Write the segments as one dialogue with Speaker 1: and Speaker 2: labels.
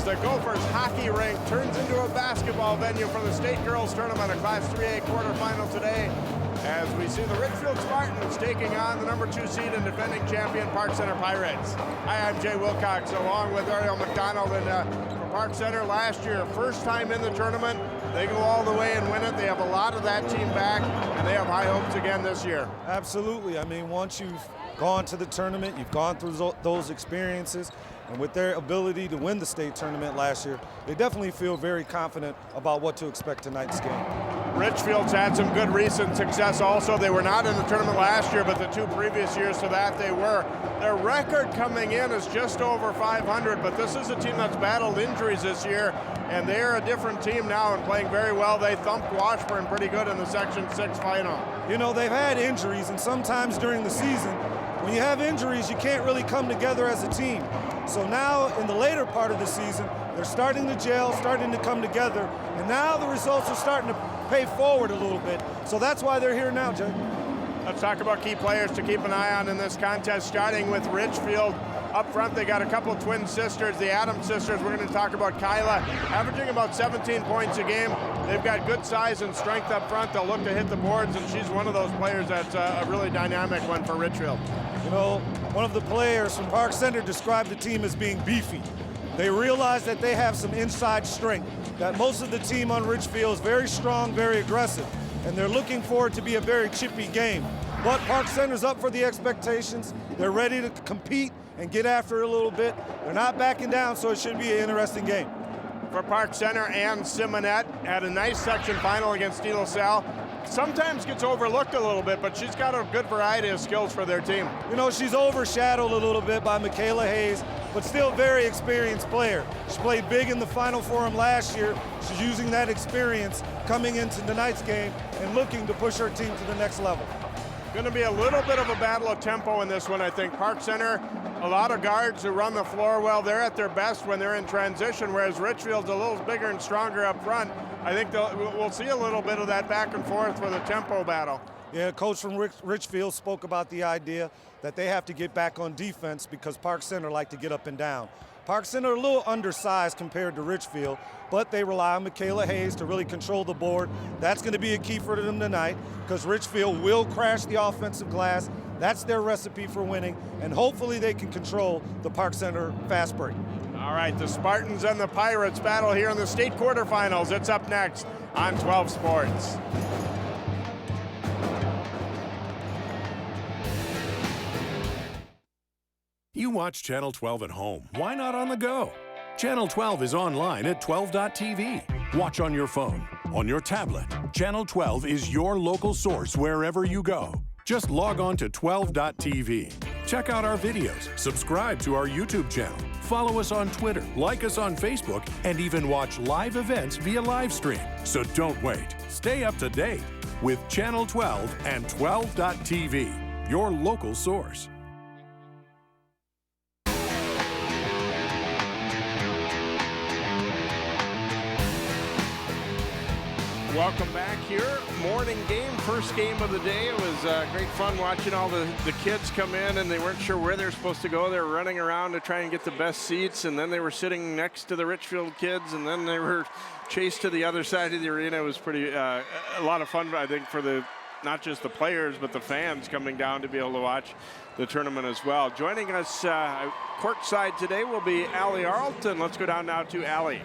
Speaker 1: the Gophers hockey rink turns into a basketball venue for the state girls tournament, a Class 3A quarterfinal today, as we see the Richfield Spartans taking on the number 2 seed and defending champion Park Center Pirates. Hi, I'm Jay Wilcox, along with Ariel McDonald, and for Park Center last year, first time in the tournament. They go all the way and win it. They have a lot of that team back, and they have high hopes again this year.
Speaker 2: Absolutely. I mean, once you've gone to the tournament, you've gone through those experiences, and with their ability to win the state tournament last year, they definitely feel very confident about what to expect tonight's game.
Speaker 1: Richfield's had some good recent success also. They were not in the tournament last year, but the 2 previous years to that they were. Their record coming in is just over 500, but this is a team that's battled injuries this year, and they're a different team now and playing very well. They thumped Washburn pretty good in the Section 6 final.
Speaker 2: You know, they've had injuries, and sometimes during the season, when you have injuries, you can't really come together as a team. So now, in the later part of the season, they're starting to gel, starting to come together, and now the results are starting to pay forward a little bit. So that's why they're here now, Jay.
Speaker 1: Let's talk about key players to keep an eye on in this contest, starting with Richfield. Up front, they got a couple of twin sisters, the Adams sisters. We're going to talk about Kyla, averaging about 17 points a game. They've got good size and strength up front. They'll look to hit the boards, and she's one of those players that's a really dynamic one for Richfield.
Speaker 2: You know, one of the players from Park Center described the team as being beefy. They realize that they have some inside strength, that most of the team on Richfield is very strong, very aggressive, and they're looking for it to be a very chippy game. But Park Center's up for the expectations. They're ready to compete and get after it a little bit. They're not backing down, so it should be an interesting game.
Speaker 1: For Park Center, Ann Simonette had a nice section final against De La Salle. Sometimes gets overlooked a little bit, but she's got a good variety of skills for their team.
Speaker 2: You know, she's overshadowed a little bit by Michaela Hayes, but still very experienced player. She played big in the Final for them last year. She's using that experience coming into tonight's game and looking to push her team to the next level.
Speaker 1: Going to be a little bit of a battle of tempo in this one, I think. Park Center, a lot of guards who run the floor well. They're at their best when they're in transition, whereas Richfield's a little bigger and stronger up front. I think we'll see a little bit of that back and forth for the tempo battle.
Speaker 2: Yeah, coach from Richfield spoke about the idea that they have to get back on defense because Park Center like to get up and down. Park Center a little undersized compared to Richfield, but they rely on Michaela Hayes to really control the board. That's going to be a key for them tonight because Richfield will crash the offensive glass. That's their recipe for winning, and hopefully they can control the Park Center fast break.
Speaker 1: All right, the Spartans and the Pirates battle here in the state quarterfinals. It's up next on 12 Sports.
Speaker 3: You watch Channel 12 at home. Why not on the go? Channel 12 is online at 12.tv. Watch on your phone, on your tablet. Channel 12 is your local source wherever you go. Just log on to 12.tv. Check out our videos, subscribe to our YouTube channel, follow us on Twitter, like us on Facebook, and even watch live events via live stream. So don't wait. Stay up to date with Channel 12 and 12.tv, your local source.
Speaker 1: Welcome back here. Morning game, first game of the day. It was great fun watching all the kids come in, and they weren't sure where they're supposed to go. They were running around to try and get the best seats, and then they were sitting next to the Richfield kids, and then they were chased to the other side of the arena. It was pretty a lot of fun, I think, for not just the players, but the fans coming down to be able to watch the tournament as well. Joining us courtside today will be Allie Arlton. Let's go down now to Allie.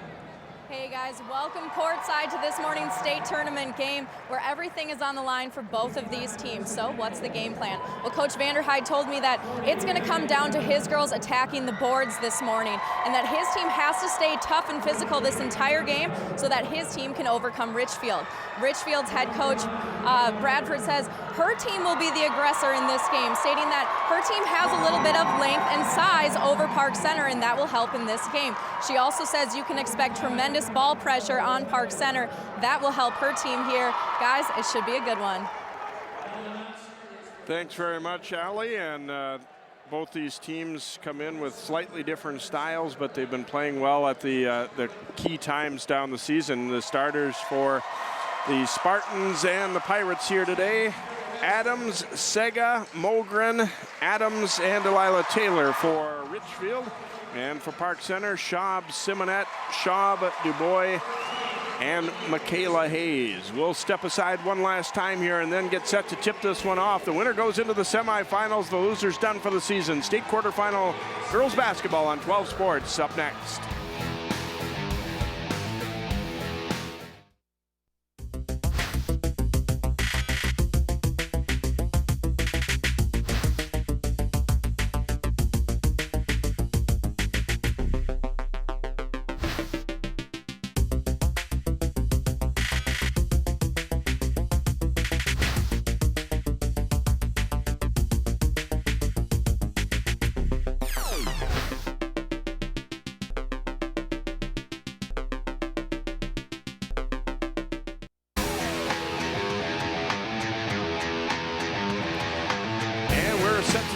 Speaker 4: Hey guys, welcome courtside to this morning's state tournament game where everything is on the line for both of these teams. So what's the game plan? Well, Coach Vanderhyde told me that it's going to come down to his girls attacking the boards this morning and that his team has to stay tough and physical this entire game so that his team can overcome Richfield. Richfield's head coach, Bradford, says her team will be the aggressor in this game, stating that her team has a little bit of length and size over Park Center, and that will help in this game. She also says you can expect tremendous ball pressure on Park Center. That will help her team here. Guys, it should be a good one.
Speaker 1: Thanks very much, Allie. And both these teams come in with slightly different styles, but they've been playing well at the key times down the season. The starters for the Spartans and the Pirates here today: Adams, Sega, Mogren, Adams, and Delilah Taylor for Richfield. And for Park Center, Schaub, Simonette, Schaub, Dubois, and Michaela Hayes. We'll step aside one last time here and then get set to tip this one off. The winner goes into the semifinals. The loser's done for the season. State quarterfinal girls basketball on 12 Sports up next.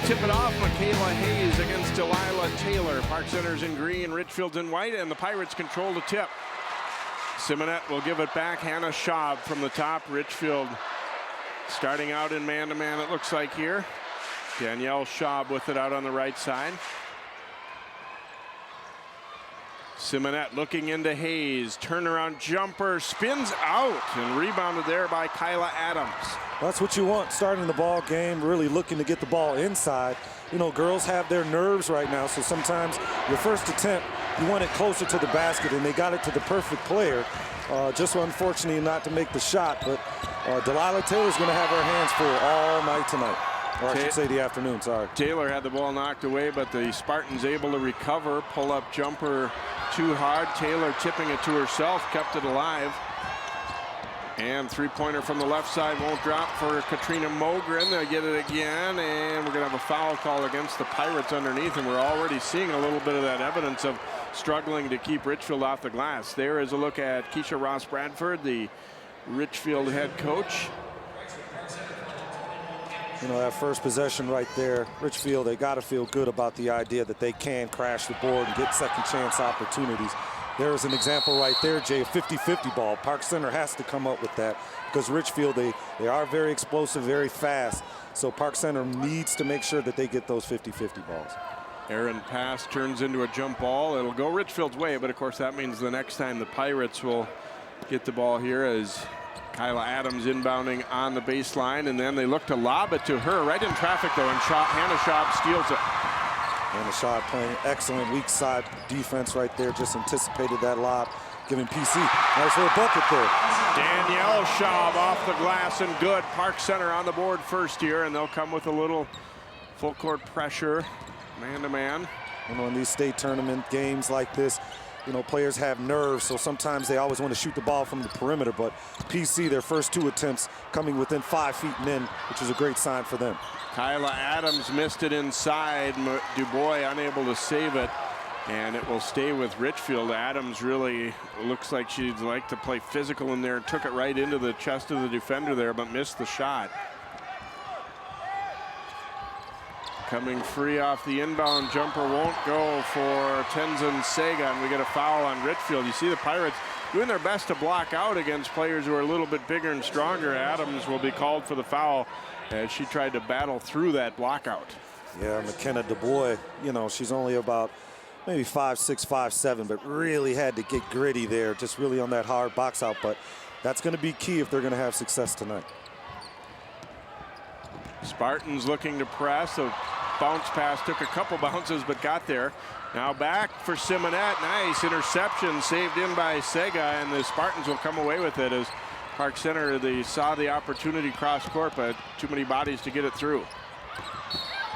Speaker 1: Tip it off, Michaela Hayes against Delilah Taylor. Park Center's in green, Richfield's in white, and the Pirates control the tip. Simonette will give it back. Hannah Schaub from the top. Richfield starting out in man-to-man, it looks like here. Danielle Schaub with it out on the right side. Simonette looking into Hayes. Turnaround jumper, spins out, and rebounded there by Kyla Adams.
Speaker 2: That's what you want starting the ball game, really looking to get the ball inside. You know, girls have their nerves right now, so sometimes your first attempt, you want it closer to the basket, and they got it to the perfect player. Just unfortunately not to make the shot, but Delilah Taylor's going to have her hands full all night tonight. Or I should say the afternoon, sorry.
Speaker 1: Taylor had the ball knocked away, but the Spartans able to recover. Pull-up jumper too hard. Taylor tipping it to herself, kept it alive. And three-pointer from the left side won't drop for Katrina Mogren. They'll get it again, and we're going to have a foul call against the Pirates underneath, and we're already seeing a little bit of that evidence of struggling to keep Richfield off the glass. There is a look at Keisha Ross Bradford, the Richfield head coach.
Speaker 2: You know, that first possession right there, Richfield, they got to feel good about the idea that they can crash the board and get second chance opportunities. There is an example right there, Jay, a 50-50 ball. Park Center has to come up with that because Richfield, they are very explosive, very fast. So Park Center needs to make sure that they get those 50-50 balls.
Speaker 1: Aaron pass turns into a jump ball. It'll go Richfield's way, but of course that means the next time the Pirates will get the ball here as Kyla Adams inbounding on the baseline, and then they look to lob it to her right in traffic though, and Hannah Schaub steals it.
Speaker 2: Hannah Schaub playing excellent weak side defense right there, just anticipated that lob, giving PC nice little bucket there.
Speaker 1: Danielle Schaub off the glass and good. Park Center on the board first here, and they'll come with a little full court pressure, man-to-man.
Speaker 2: You know, in these state tournament games like this, you know, players have nerves, so sometimes they always want to shoot the ball from the perimeter, but PC, their first two attempts coming within 5 feet and in, which is a great sign for them.
Speaker 1: Kyla Adams missed it inside. Dubois unable to save it, and it will stay with Richfield. Adams really looks like she'd like to play physical in there. Took it right into the chest of the defender there, but missed the shot. Coming free off the inbound jumper won't go for Tenzin Sega, and we get a foul on Richfield. You see the Pirates doing their best to block out against players who are a little bit bigger and stronger. Adams will be called for the foul as she tried to battle through that blockout.
Speaker 2: Yeah, McKenna Dubois, you know, she's only about maybe 5'6", 5'7", but really had to get gritty there, just really on that hard box out. But that's going to be key if they're going to have success tonight.
Speaker 1: Spartans looking to press. A bounce pass took a couple bounces, but got there. Now back for Simonette. Nice interception saved in by Sega, and the Spartans will come away with it as Park Center, they saw the opportunity cross court, but too many bodies to get it through.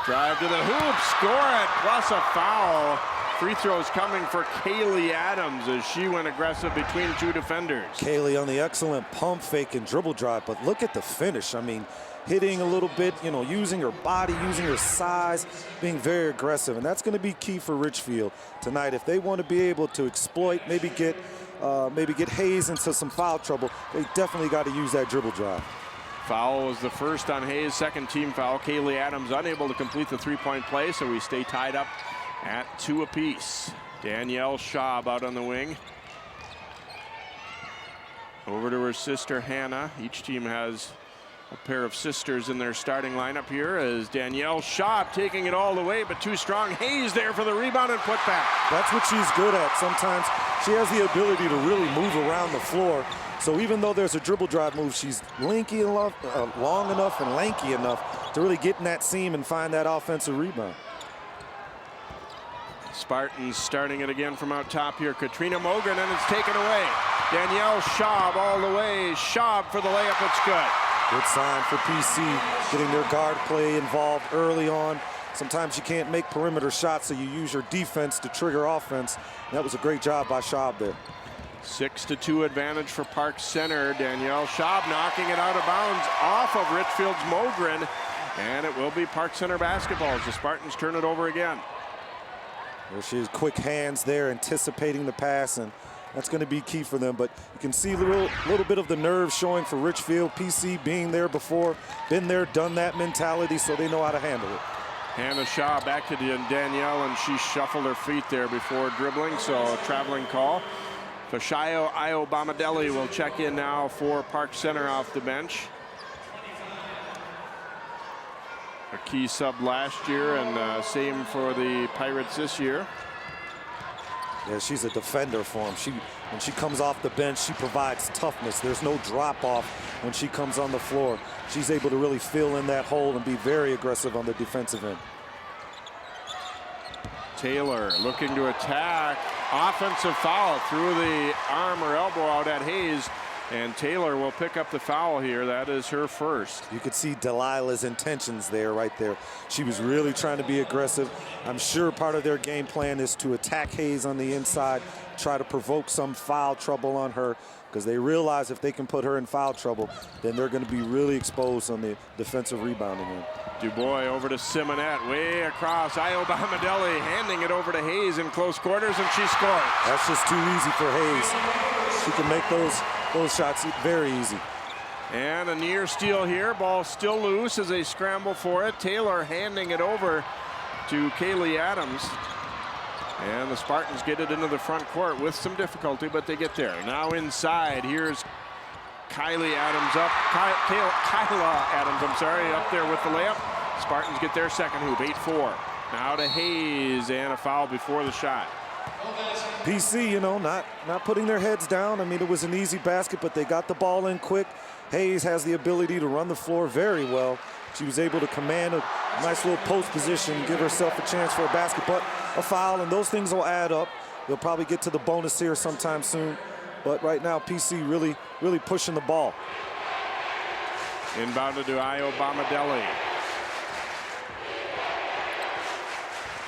Speaker 1: Drive to the hoop, score it, plus a foul. Free throws coming for Kaylee Adams as she went aggressive between two defenders.
Speaker 2: Kaylee on the excellent pump fake and dribble drive, but look at the finish. I mean, hitting a little bit, you know, using her body, using her size, being very aggressive. And that's going to be key for Richfield tonight. If they want to be able to exploit, maybe get Hayes into some foul trouble, they definitely got to use that dribble drive.
Speaker 1: Foul was the first on Hayes, second team foul. Kaylee Adams unable to complete the three-point play, so we stay tied up at 2 apiece. Danielle Schaub out on the wing. Over to her sister Hannah. Each team has A pair of sisters in their starting lineup here as Danielle Shaw taking it all the way, but too strong. Hayes there for the rebound and putback.
Speaker 2: That's what she's good at. Sometimes she has the ability to really move around the floor. So even though there's a dribble drive move, she's lanky enough, long enough and lanky enough to really get in that seam and find that offensive rebound.
Speaker 1: Spartans starting it again from out top here. Katrina Mogren, and it's taken away. Danielle Schaub all the way. Schaub for the layup. It's good.
Speaker 2: Good sign for PC, getting their guard play involved early on. Sometimes you can't make perimeter shots, so you use your defense to trigger offense. And that was a great job by Schaub there.
Speaker 1: 6-2 advantage for Park Center. Danielle Schaub knocking it out of bounds off of Richfield's Mogren. And it will be Park Center basketball as the Spartans turn it over again.
Speaker 2: There she is, quick hands there, anticipating the pass, and that's going to be key for them. But you can see a little bit of the nerve showing for Richfield. PC being there before, been there, done that mentality, so they know how to handle it.
Speaker 1: Hannah Shaw back to Danielle, and she shuffled her feet there before dribbling, so a traveling call. Fashayo Iobamadeli will check in now for Park Center off the bench. A key sub last year, and same for the Pirates this year.
Speaker 2: Yeah, she's a defender for him. When she comes off the bench, she provides toughness. There's no drop off when she comes on the floor. She's able to really fill in that hole and be very aggressive on the defensive end.
Speaker 1: Taylor looking to attack. Offensive foul through the arm or elbow out at Hayes. And Taylor will pick up the foul here. That is her first.
Speaker 2: You could see Delilah's intentions there, right there. She was really trying to be aggressive. I'm sure part of their game plan is to attack Hayes on the inside, try to provoke some foul trouble on her, because they realize if they can put her in foul trouble, then they're going to be really exposed on the defensive rebounding end.
Speaker 1: Dubois over to Simonette, way across. Iobamadeli handing it over to Hayes in close quarters, and she scores.
Speaker 2: That's just too easy for Hayes. She can make those shots very easy.
Speaker 1: And a near steal here. Ball still loose as they scramble for it. Taylor handing it over to Kaylee Adams. And the Spartans get it into the front court with some difficulty, but they get there. Now inside, here's Kyla Adams, I'm sorry, up there with the layup. Spartans get their second hoop, 8-4. Now to Hayes, and a foul before the shot.
Speaker 2: PC, you know, not putting their heads down. I mean, it was an easy basket, but they got the ball in quick. Hayes has the ability to run the floor very well. She was able to command a nice little post position, give herself a chance for a basket, but a foul, and those things will add up. They'll probably get to the bonus here sometime soon. But right now, PC really pushing the ball.
Speaker 1: Inbounded to Iobamadeli.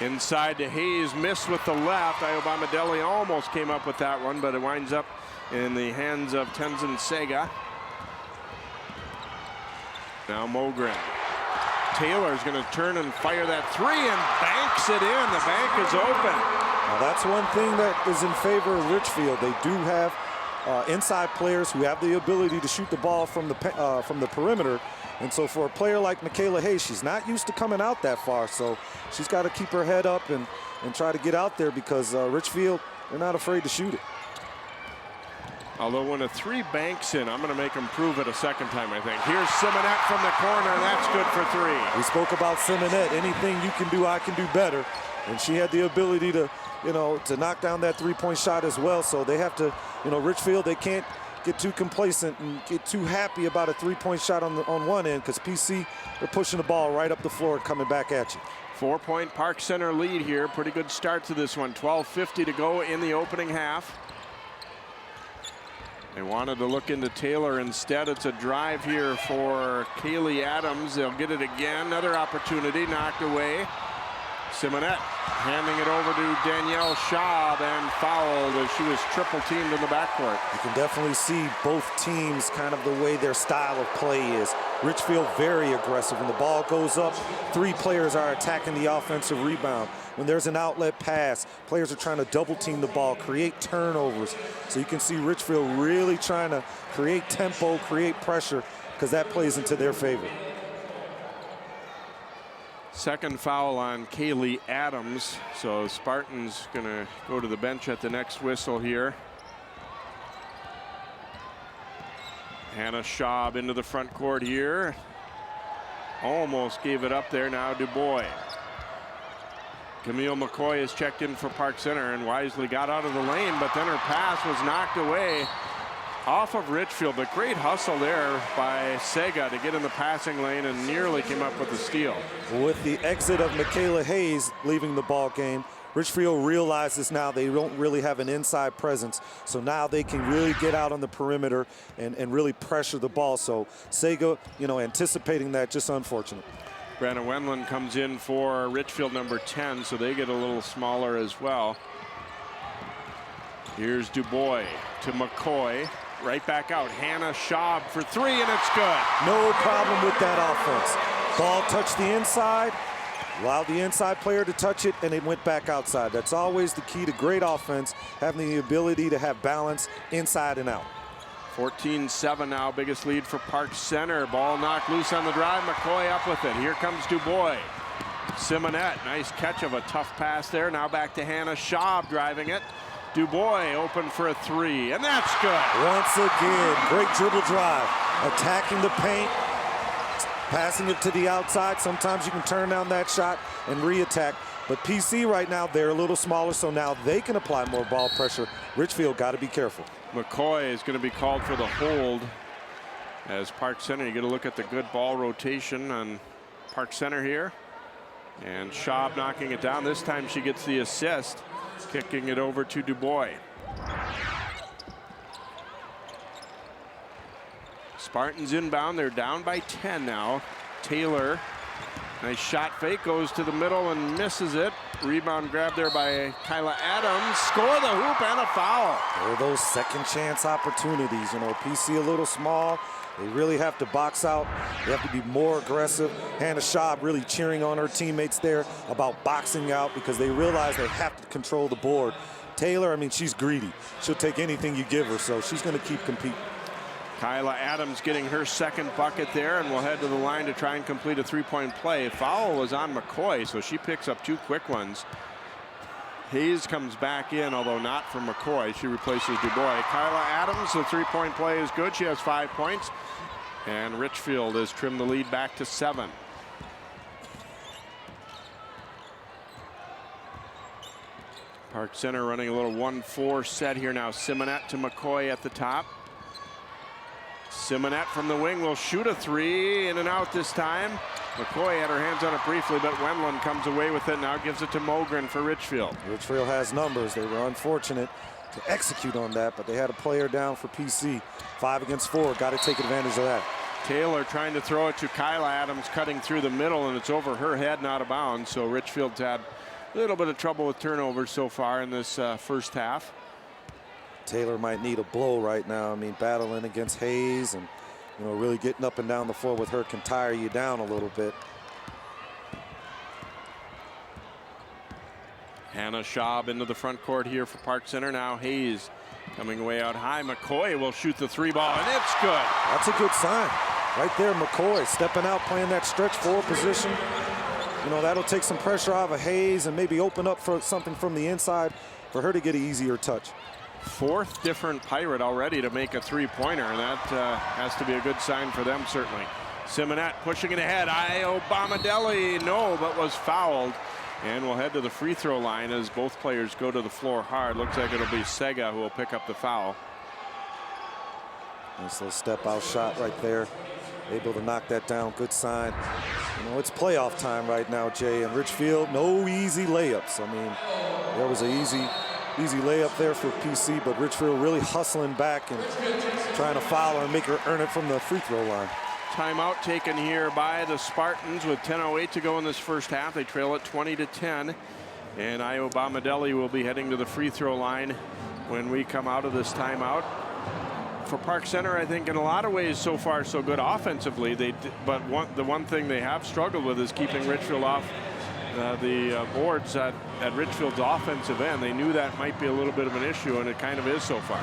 Speaker 1: Inside to Hayes, missed with the left. Iobamadeli almost came up with that one, but it winds up in the hands of Tenzin Sega. Now Mogren. Taylor's going to turn and fire that three and banks it in. The bank is open.
Speaker 2: Now that's one thing that is in favor of Richfield. They do have inside players who have the ability to shoot the ball from the perimeter. And so for a player like Michaela Hayes, she's not used to coming out that far. So she's got to keep her head up and try to get out there, because Richfield, they're not afraid to shoot it.
Speaker 1: Although when a three banks in, I'm going to make them prove it a second time, I think. Here's Simonette from the corner, and that's good for three.
Speaker 2: We spoke about Simonette. Anything you can do, I can do better. And she had the ability to, to knock down that three-point shot as well. So they have to, Richfield, they can't get too complacent and get too happy about a three-point shot on one end, because PC, they're pushing the ball right up the floor and coming back at you.
Speaker 1: 4-point Park Center lead here. Pretty good start to this one. 12:50 to go in the opening half. They wanted to look into Taylor instead. It's a drive here for Kaylee Adams. They'll get it again. Another opportunity knocked away. Simonette handing it over to Danielle Schaub, and fouled as she was triple teamed in the backcourt.
Speaker 2: You can definitely see both teams, kind of the way their style of play is. Richfield very aggressive. When the ball goes up, three players are attacking the offensive rebound. When there's an outlet pass, players are trying to double team the ball, create turnovers. So you can see Richfield really trying to create tempo, create pressure, because that plays into their favor.
Speaker 1: Second foul on Kaylee Adams. So Spartans going to go to the bench at the next whistle here. Hannah Schaub into the front court here. Almost gave it up there. Now Dubois. Camille McCoy is checked in for Park Center and wisely got out of the lane, but then her pass was knocked away off of Richfield. But great hustle there by Sega to get in the passing lane and nearly came up with a steal.
Speaker 2: With the exit of Michaela Hayes leaving the ball game, Richfield realizes now they don't really have an inside presence, so now they can really get out on the perimeter and really pressure the ball. So Sega, anticipating that, just unfortunate.
Speaker 1: Brenna Wendland comes in for Richfield, number 10, so they get a little smaller as well. Here's Dubois to McCoy. Right back out. Hannah Schaub for three, and it's good.
Speaker 2: No problem with that offense. Ball touched the inside, allowed the inside player to touch it, and it went back outside. That's always the key to great offense, having the ability to have balance inside and out.
Speaker 1: 14-7 now, biggest lead for Park Center. Ball knocked loose on the drive. McCoy up with it. Here comes Dubois. Simonette, nice catch of a tough pass there. Now back to Hannah Schaub driving it. Dubois open for a three, and that's good.
Speaker 2: Once again, great dribble drive, attacking the paint, passing it to the outside. Sometimes you can turn down that shot and re-attack. But PC right now, they're a little smaller, so now they can apply more ball pressure. Richfield got to be careful.
Speaker 1: McCoy is going to be called for the hold as Park Center. You get a look at the good ball rotation on Park Center here. And Schaub knocking it down. This time she gets the assist, kicking it over to Dubois. Spartans inbound. They're down by 10 now. Taylor, nice shot fake, goes to the middle and misses it. Rebound grab there by Kyla Adams. Score the hoop and a foul.
Speaker 2: Oh, those second chance opportunities. PC a little small. They really have to box out. They have to be more aggressive. Hannah Schaub really cheering on her teammates there about boxing out because they realize they have to control the board. Taylor, she's greedy. She'll take anything you give her, so she's going to keep competing.
Speaker 1: Kyla Adams getting her second bucket there, and will head to the line to try and complete a three-point play. Foul was on McCoy, so she picks up two quick ones. Hayes comes back in, although not for McCoy. She replaces Dubois. Kyla Adams, the three-point play is good. She has 5 points, and Richfield has trimmed the lead back to 7. Park Center running a little 1-4 set here now. Simonette to McCoy at the top. Simonette from the wing will shoot a three, in and out this time. McCoy had her hands on it briefly, but Wendland comes away with it. Now gives it to Mogren for Richfield.
Speaker 2: Richfield has numbers. They were unfortunate to execute on that, but they had a player down for PC. 5 against 4. Got to take advantage of that.
Speaker 1: Taylor trying to throw it to Kyla Adams, cutting through the middle, and it's over her head, not out of bounds. So Richfield's had a little bit of trouble with turnovers so far in this first half.
Speaker 2: Taylor might need a blow right now. Battling against Hayes and, really getting up and down the floor with her can tire you down a little bit.
Speaker 1: Hannah Schaub into the front court here for Park Center. Now Hayes coming away out high. McCoy will shoot the three ball, and it's good.
Speaker 2: That's a good sign. Right there, McCoy stepping out, playing that stretch forward position. That'll take some pressure out of Hayes and maybe open up for something from the inside for her to get an easier touch.
Speaker 1: 4th different Pirate already to make a three-pointer, and that has to be a good sign for them, certainly. Simonette pushing it ahead. Io Bomadelli, no, but was fouled. And we'll head to the free throw line as both players go to the floor hard. Looks like it'll be Sega who will pick up the foul.
Speaker 2: Nice little step-out shot right there. Able to knock that down. Good sign. It's playoff time right now, Jay. And Richfield, no easy layups. There was an easy layup there for PC, but Richfield really hustling back and trying to foul her and make her earn it from the free throw line.
Speaker 1: Timeout taken here by the Spartans with 10:08 to go in this first half. They trail it 20-10, and Io Bomadelli will be heading to the free throw line when we come out of this timeout. For Park Center, I think in a lot of ways so far so good offensively. But the one thing they have struggled with is keeping Richfield off the boards at Richfield's offensive end. They knew that might be a little bit of an issue, and it kind of is so far.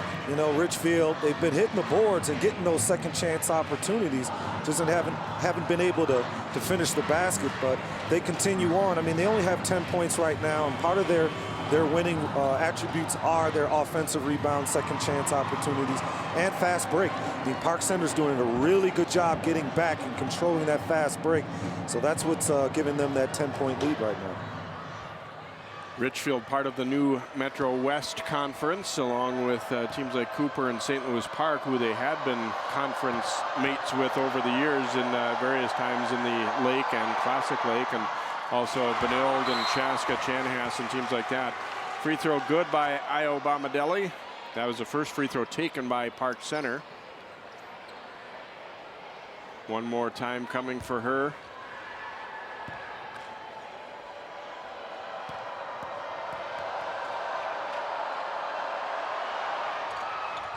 Speaker 2: Richfield, they've been hitting the boards and getting those second chance opportunities, just haven't been able to finish the basket, but they continue on. They only have 10 points right now, and part of their their winning attributes are their offensive rebounds, second chance opportunities, and fast break. I mean, Park Center's doing a really good job getting back and controlling that fast break. So that's what's giving them that 10-point lead right now.
Speaker 1: Richfield, part of the new Metro West Conference, along with teams like Cooper and St. Louis Park, who they had been conference mates with over the years in various times in the Lake and Classic Lake, and also Benilde and Chaska, Chanhassen, and teams like that. Free throw good by Io Bomadelli. That was the first free throw taken by Park Center. One more time coming for her.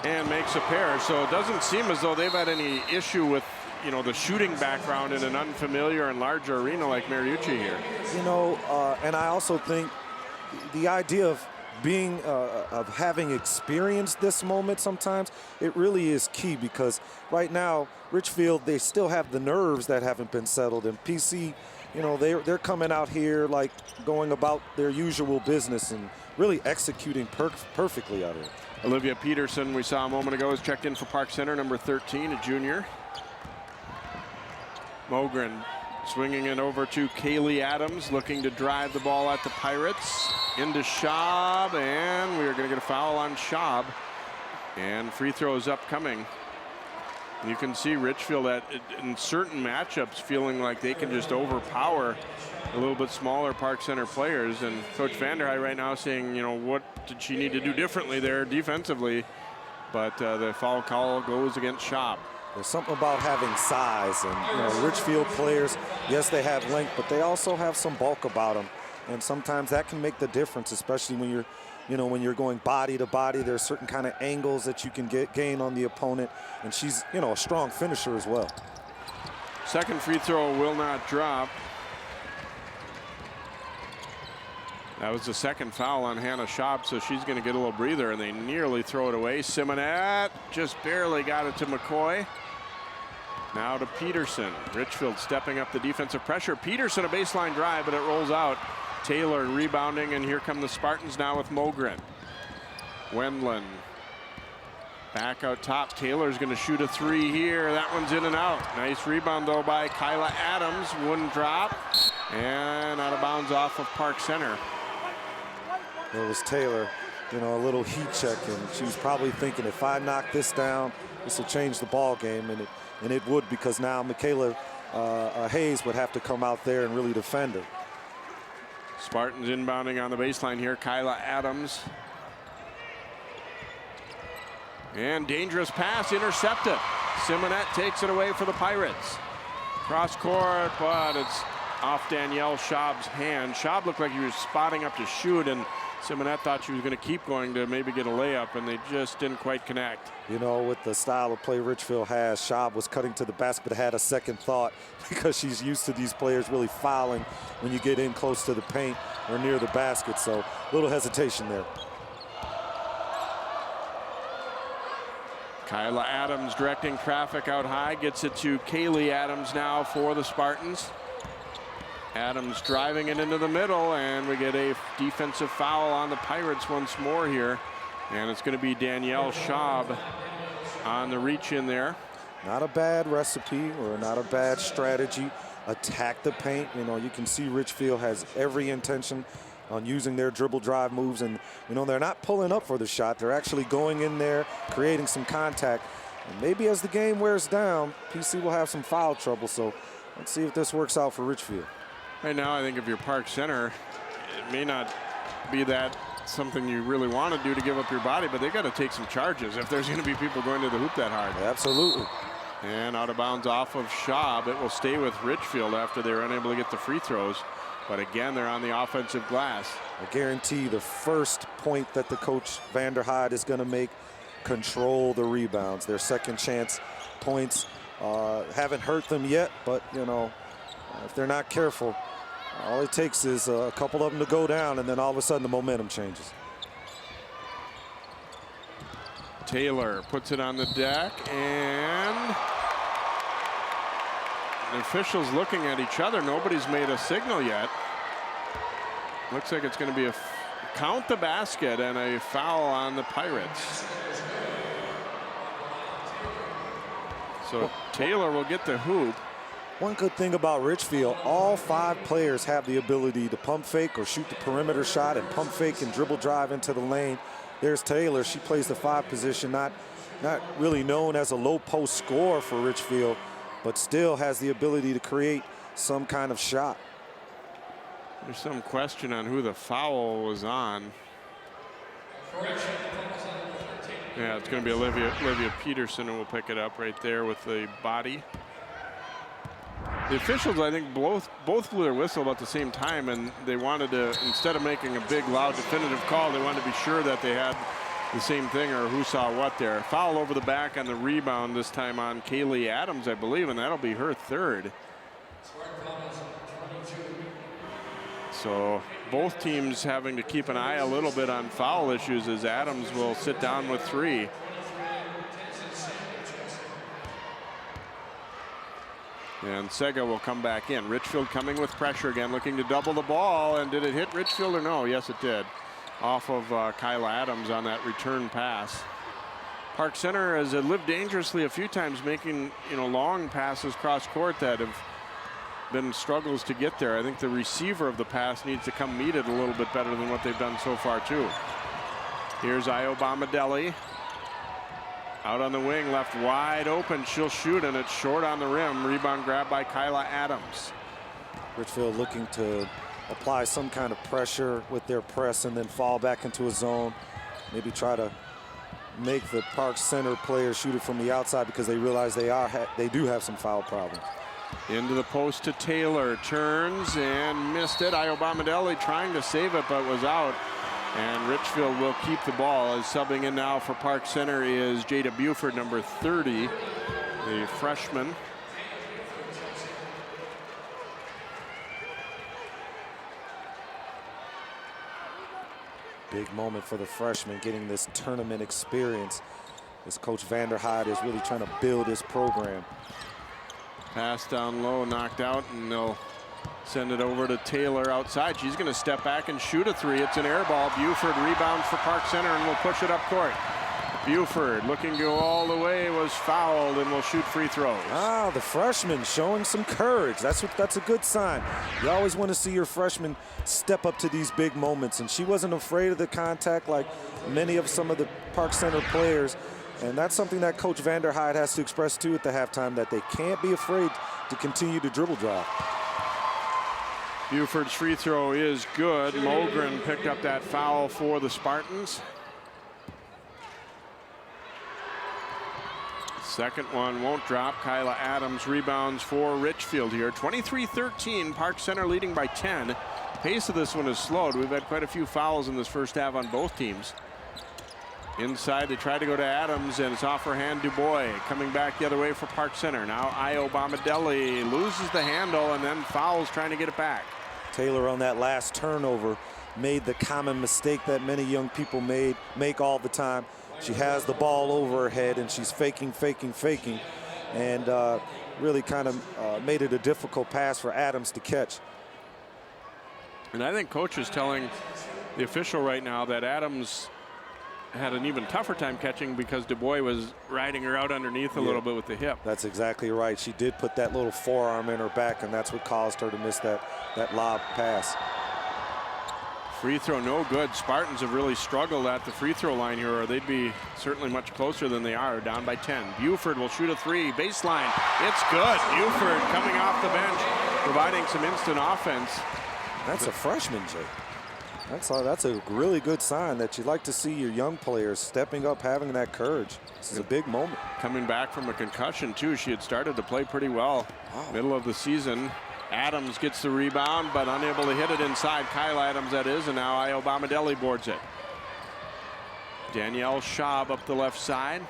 Speaker 1: And makes a pair, so it doesn't seem as though they've had any issue with, you know, the shooting background in an unfamiliar and larger arena like Mariucci here.
Speaker 2: You know, and I also think the idea of being, of having experienced this moment sometimes, it really is key, because right now, Richfield, they still have the nerves that haven't been settled, and PC, you know, they're coming out here like going about their usual business and really executing perfectly out of it.
Speaker 1: Olivia Peterson, we saw a moment ago, is checked in for Park Center, number 13, a junior. Mogren swinging it over to Kaylee Adams, looking to drive the ball at the Pirates. Into Schaub, and we're going to get a foul on Schaub. And free throws upcoming. You can see Richfield in certain matchups feeling like they can just overpower a little bit smaller Park Center players. And Coach Vanderhei right now saying, you know, what did she need to do differently there defensively? But the foul call goes against Schaub.
Speaker 2: There's something about having size, and you know, Richfield players, yes, they have length, but they also have some bulk about them. And sometimes that can make the difference, especially when you're, you know, when you're going body to body. There's certain kind of angles that you can gain on the opponent, and she's, you know, a strong finisher as well.
Speaker 1: Second free throw will not drop. That was the second foul on Hannah Schaub, so she's going to get a little breather, and they nearly throw it away. Simonette just barely got it to McCoy. Now to Peterson. Richfield stepping up the defensive pressure. Peterson, a baseline drive, but it rolls out. Taylor rebounding, and here come the Spartans now with Mogren. Wendland back out top. Taylor's going to shoot a three here. That one's in and out. Nice rebound, though, by Kyla Adams. Wouldn't drop, and out of bounds off of Park Center.
Speaker 2: It was Taylor, you know, a little heat check, and she was probably thinking, if I knock this down, this will change the ball game, and it would, because now Michaela Hayes would have to come out there and really defend her.
Speaker 1: Spartans inbounding on the baseline here. Kyla Adams. And dangerous pass intercepted. Simonette takes it away for the Pirates. Cross court, but it's off Danielle Schaub's hand. Schaub looked like he was spotting up to shoot, and Simonette thought she was going to keep going to maybe get a layup, and they just didn't quite connect.
Speaker 2: You know, with the style of play Richfield has, Schaub was cutting to the basket, but had a second thought, because she's used to these players really fouling when you get in close to the paint or near the basket. So a little hesitation there.
Speaker 1: Kyla Adams directing traffic out high, gets it to Kaylee Adams now for the Spartans. Adams driving it into the middle, and we get a defensive foul on the Pirates once more here. And it's going to be Danielle Schaub on the reach in there.
Speaker 2: Not a bad recipe or not a bad strategy. Attack the paint. You know, you can see Richfield has every intention on using their dribble drive moves, and you know, they're not pulling up for the shot. They're actually going in there, creating some contact. And maybe as the game wears down, PC will have some foul trouble. So let's see if this works out for Richfield.
Speaker 1: Right now, I think if you're Park Center, it may not be that something you really want to do to give up your body, but they got to take some charges if there's going to be people going to the hoop that hard.
Speaker 2: Absolutely.
Speaker 1: And out of bounds off of Schaub. It will stay with Richfield after they were unable to get the free throws. But again, they're on the offensive glass.
Speaker 2: I guarantee the first point that the coach Vanderheid is going to make, control the rebounds. Their second chance points haven't hurt them yet, but you know, if they're not careful, all it takes is a couple of them to go down, and then all of a sudden the momentum changes.
Speaker 1: Taylor puts it on the deck, and the officials looking at each other. Nobody's made a signal yet. Looks like it's going to be a count the basket and a foul on the Pirates. So Taylor will get the hoop.
Speaker 2: One good thing about Richfield, all 5 players have the ability to pump fake or shoot the perimeter shot and pump fake and dribble drive into the lane. There's Taylor. She plays the 5 position, not really known as a low post scorer for Richfield, but still has the ability to create some kind of shot.
Speaker 1: There's some question on who the foul was on. Yeah, it's going to be Olivia Peterson, who will pick it up right there with the body. The officials, I think, both blew their whistle about the same time, and they wanted to, instead of making a big, loud, definitive call, they wanted to be sure that they had the same thing or who saw what there. Foul over the back on the rebound, this time on Kaylee Adams, I believe, and that'll be her 3rd. So both teams having to keep an eye a little bit on foul issues as Adams will sit down with 3. And Sega will come back in. Richfield coming with pressure again, looking to double the ball. And did it hit Richfield or no? Yes, it did. Off of Kyla Adams on that return pass. Park Center has lived dangerously a few times, making long passes cross court that have been struggles to get there. I think the receiver of the pass needs to come meet it a little bit better than what they've done so far too. Here's Io Bomadelli. Out on the wing, left wide open. She'll shoot, and it's short on the rim. Rebound grab by Kyla Adams.
Speaker 2: Richfield looking to apply some kind of pressure with their press and then fall back into a zone. Maybe try to make the Park Center players shoot it from the outside because they realize they do have some foul problems.
Speaker 1: Into the post to Taylor. Turns and missed it. Io Bomadelli trying to save it, but was out. And Richfield will keep the ball. As subbing in now for Park Center is Jada Buford, number 30, the freshman.
Speaker 2: Big moment for the freshman getting this tournament experience as Coach Vanderhyde is really trying to build his program.
Speaker 1: Pass down low, knocked out, and they'll send it over to Taylor outside. She's going to step back and shoot a 3. It's an air ball. Buford rebounds for Park Center and will push it up court. Buford looking to go all the way, was fouled and will shoot free throws.
Speaker 2: Ah, the freshman showing some courage. That's a good sign. You always want to see your freshmen step up to these big moments, and she wasn't afraid of the contact like many of some of the Park Center players. And that's something that Coach Vanderhyde has to express too at the halftime, that they can't be afraid to continue to dribble drive.
Speaker 1: Buford's free throw is good. Mogren picked up that foul for the Spartans. Second one won't drop. Kyla Adams rebounds for Richfield here. 23-13, Park Center leading by 10. Pace of this one is slowed. We've had quite a few fouls in this first half on both teams. Inside, they try to go to Adams, and it's off her hand. Dubois coming back the other way for Park Center. Now Io Bomadelli loses the handle and then fouls trying to get it back.
Speaker 2: Taylor on that last turnover made the common mistake that many young people make all the time. She has the ball over her head and she's faking, and really kind of made it a difficult pass for Adams to catch.
Speaker 1: And I think coach is telling the official right now that Adams had an even tougher time catching because Dubois was riding her out underneath a little bit with the hip.
Speaker 2: That's exactly right. She did put that little forearm in her back, and that's what caused her to miss that lob pass.
Speaker 1: Free throw no good. Spartans have really struggled at the free throw line here, or they'd be certainly much closer than they are, down by 10. Buford will shoot a 3, baseline. It's good. Buford coming off the bench, providing some instant offense.
Speaker 2: That's a freshman, Jay. That's a really good sign that you like to see your young players stepping up, having that courage. This is a big moment.
Speaker 1: Coming back from a concussion, too. She had started to play pretty well middle of the season. Adams gets the rebound, but unable to hit it inside. Kyla Adams, that is, and now Io Bomadelli boards it. Danielle Schaub up the left side.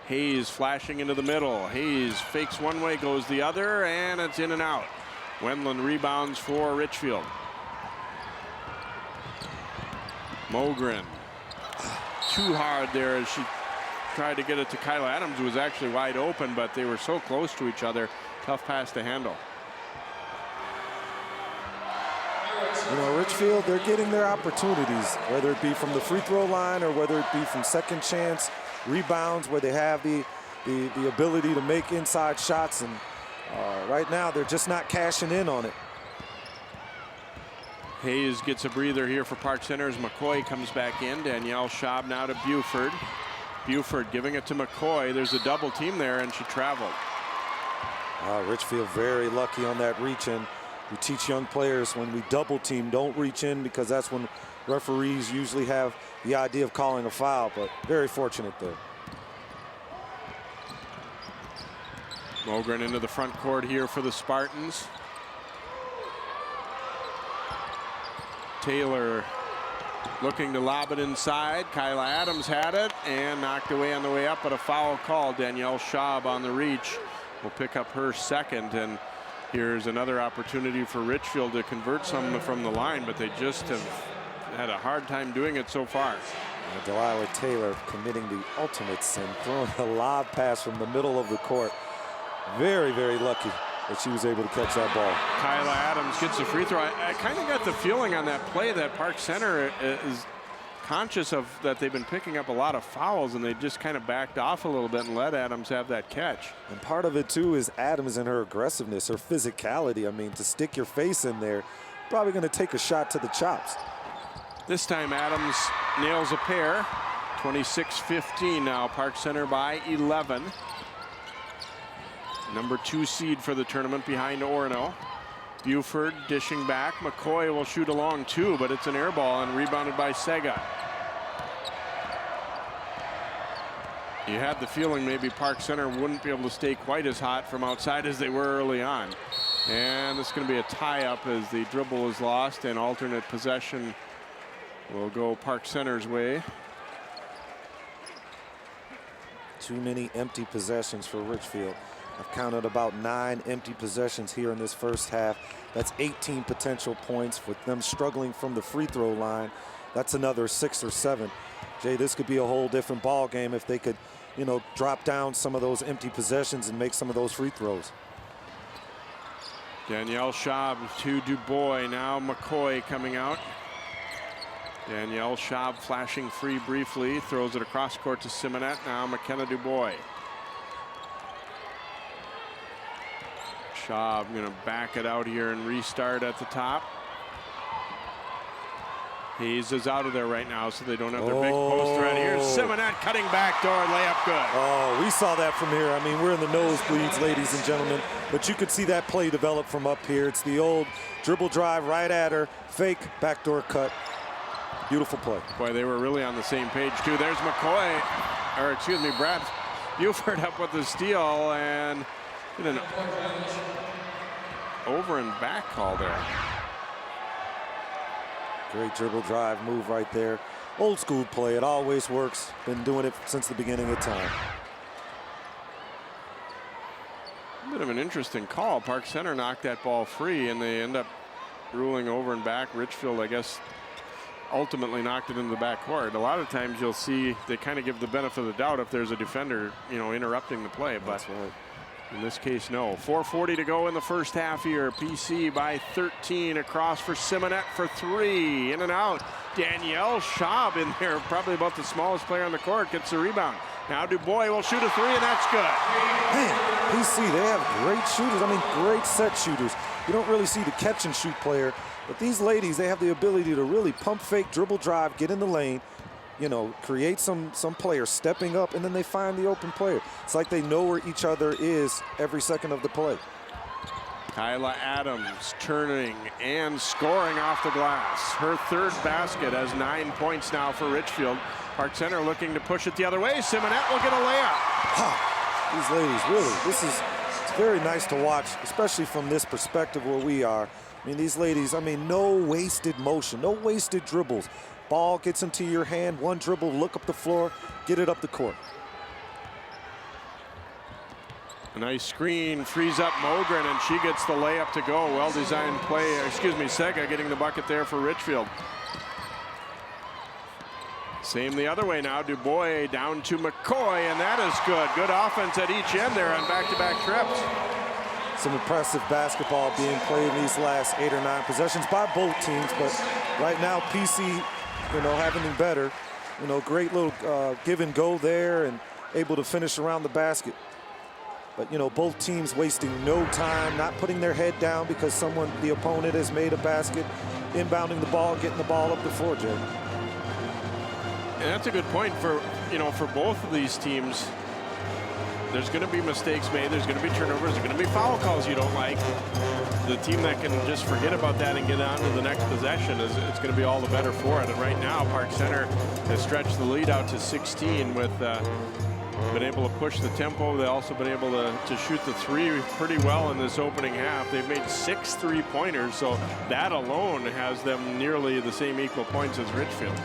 Speaker 1: Hayes flashing into the middle. Hayes fakes one way, goes the other, and it's in and out. Wendland rebounds for Richfield. Mogren too hard there as she tried to get it to Kyla Adams, who was actually wide open, but they were so close to each other. Tough pass to handle.
Speaker 2: You know, Richfield, they're getting their opportunities, whether it be from the free throw line or whether it be from second chance rebounds where they have the ability to make inside shots. And right now, they're just not cashing in on it.
Speaker 1: Hayes gets a breather here for Park Center as McCoy comes back in. Danielle Schaub now to Buford. Buford giving it to McCoy. There's a double team there, and she traveled.
Speaker 2: Richfield very lucky on that reach in. We teach young players when we double team, don't reach in, because that's when referees usually have the idea of calling a foul, but very fortunate there.
Speaker 1: Mogren into the front court here for the Spartans. Taylor looking to lob it inside. Kyla Adams had it and knocked away on the way up, but a foul call. Danielle Schaub on the reach will pick up her second, and here's another opportunity for Richfield to convert some from the line, but they just have had a hard time doing it so far.
Speaker 2: Delilah Taylor committing the ultimate sin, throwing a lob pass from the middle of the court. Very, very lucky that she was able to catch that ball.
Speaker 1: Kyla Adams gets a free throw. I kind of got the feeling on that play that Park Center is conscious of that they've been picking up a lot of fouls, and they just kind of backed off a little bit and let Adams have that catch.
Speaker 2: And part of it too is Adams and her aggressiveness, her physicality. I mean, to stick your face in there, probably going to take a shot to the chops.
Speaker 1: This time Adams nails a pair. 26-15 now, Park Center by 11. Number 2 seed for the tournament behind Orono. Buford dishing back. McCoy will shoot a long two, but it's an air ball and rebounded by Sega. You had the feeling maybe Park Center wouldn't be able to stay quite as hot from outside as they were early on. And this is going to be a tie-up as the dribble is lost, and alternate possession will go Park Center's way.
Speaker 2: Too many empty possessions for Richfield. I've counted about 9 empty possessions here in this first half. That's 18 potential points with them struggling from the free throw line. That's another 6 or 7. Jay, this could be a whole different ball game if they could, you know, drop down some of those empty possessions and make some of those free throws.
Speaker 1: Danielle Schaub to Dubois. Now McCoy coming out. Danielle Schaub flashing free briefly. Throws it across court to Simonette. Now McKenna Dubois. Schaub going to back it out here and restart at the top. Hayes is out of there right now, so they don't have their big post threat. Here's Simonette cutting back door, layup good.
Speaker 2: Oh, we saw that from here. I mean, we're in the nosebleeds, ladies and gentlemen, but you could see that play develop from up here. It's the old dribble drive right at her, fake backdoor cut. Beautiful play.
Speaker 1: Boy, they were really on the same page too. There's McCoy, or excuse me, Brad Buford up with the steal, and an over and back call there.
Speaker 2: Great dribble drive move right there. Old school play. It always works. Been doing it since the beginning of time.
Speaker 1: A bit of an interesting call. Park Center knocked that ball free, and they end up ruling over and back. Richfield, I guess, ultimately knocked it into the backcourt. A lot of times you'll see they kind of give the benefit of the doubt if there's a defender, you know, interrupting the play. But
Speaker 2: that's right.
Speaker 1: In this case, no. 4:40 to go in the first half here. PC by 13 across for Simonette for 3. In and out. Danielle Schaub in there, probably about the smallest player on the court, gets the rebound. Now Dubois will shoot a 3, and that's good.
Speaker 2: Man, PC, they have great shooters. I mean, great set shooters. You don't really see the catch and shoot player, but these ladies, they have the ability to really pump fake, dribble drive, get in the lane, you know, create some players stepping up, and then they find the open player. It's like they know where each other is every second of the play.
Speaker 1: Kyla Adams turning and scoring off the glass. Her 3rd basket has 9 points now for Richfield. Park Center looking to push it the other way. Simonette will get a layup.
Speaker 2: These ladies, really, it's very nice to watch, especially from this perspective where we are. I mean, these ladies, I mean, no wasted motion, no wasted dribbles. Ball gets into your hand, one dribble, look up the floor, get it up the court.
Speaker 1: A nice screen frees up Mogren, and she gets the layup to go. Well-designed play. Excuse me, Sega getting the bucket there for Richfield. Same the other way now. Dubois down to McCoy, and that is good. Good offense at each end there on back-to-back trips.
Speaker 2: some impressive basketball being played in these last 8 or 9 possessions by both teams. But right now, PC, having them better. Great little give and go there and able to finish around the basket. But, both teams wasting no time, not putting their head down because the opponent has made a basket, inbounding the ball, getting the ball up the floor, Jay.
Speaker 1: And that's a good point for both of these teams. There's going to be mistakes made. There's going to be turnovers. There's going to be foul calls you don't like. The team that can just forget about that and get on to the next possession it's going to be all the better for it. And right now, Park Center has stretched the lead out to 16 with been able to push the tempo. They've also been able to shoot the three pretty well in this opening half. They've made 6 3-pointers, so that alone has them nearly the same equal points as Richfield.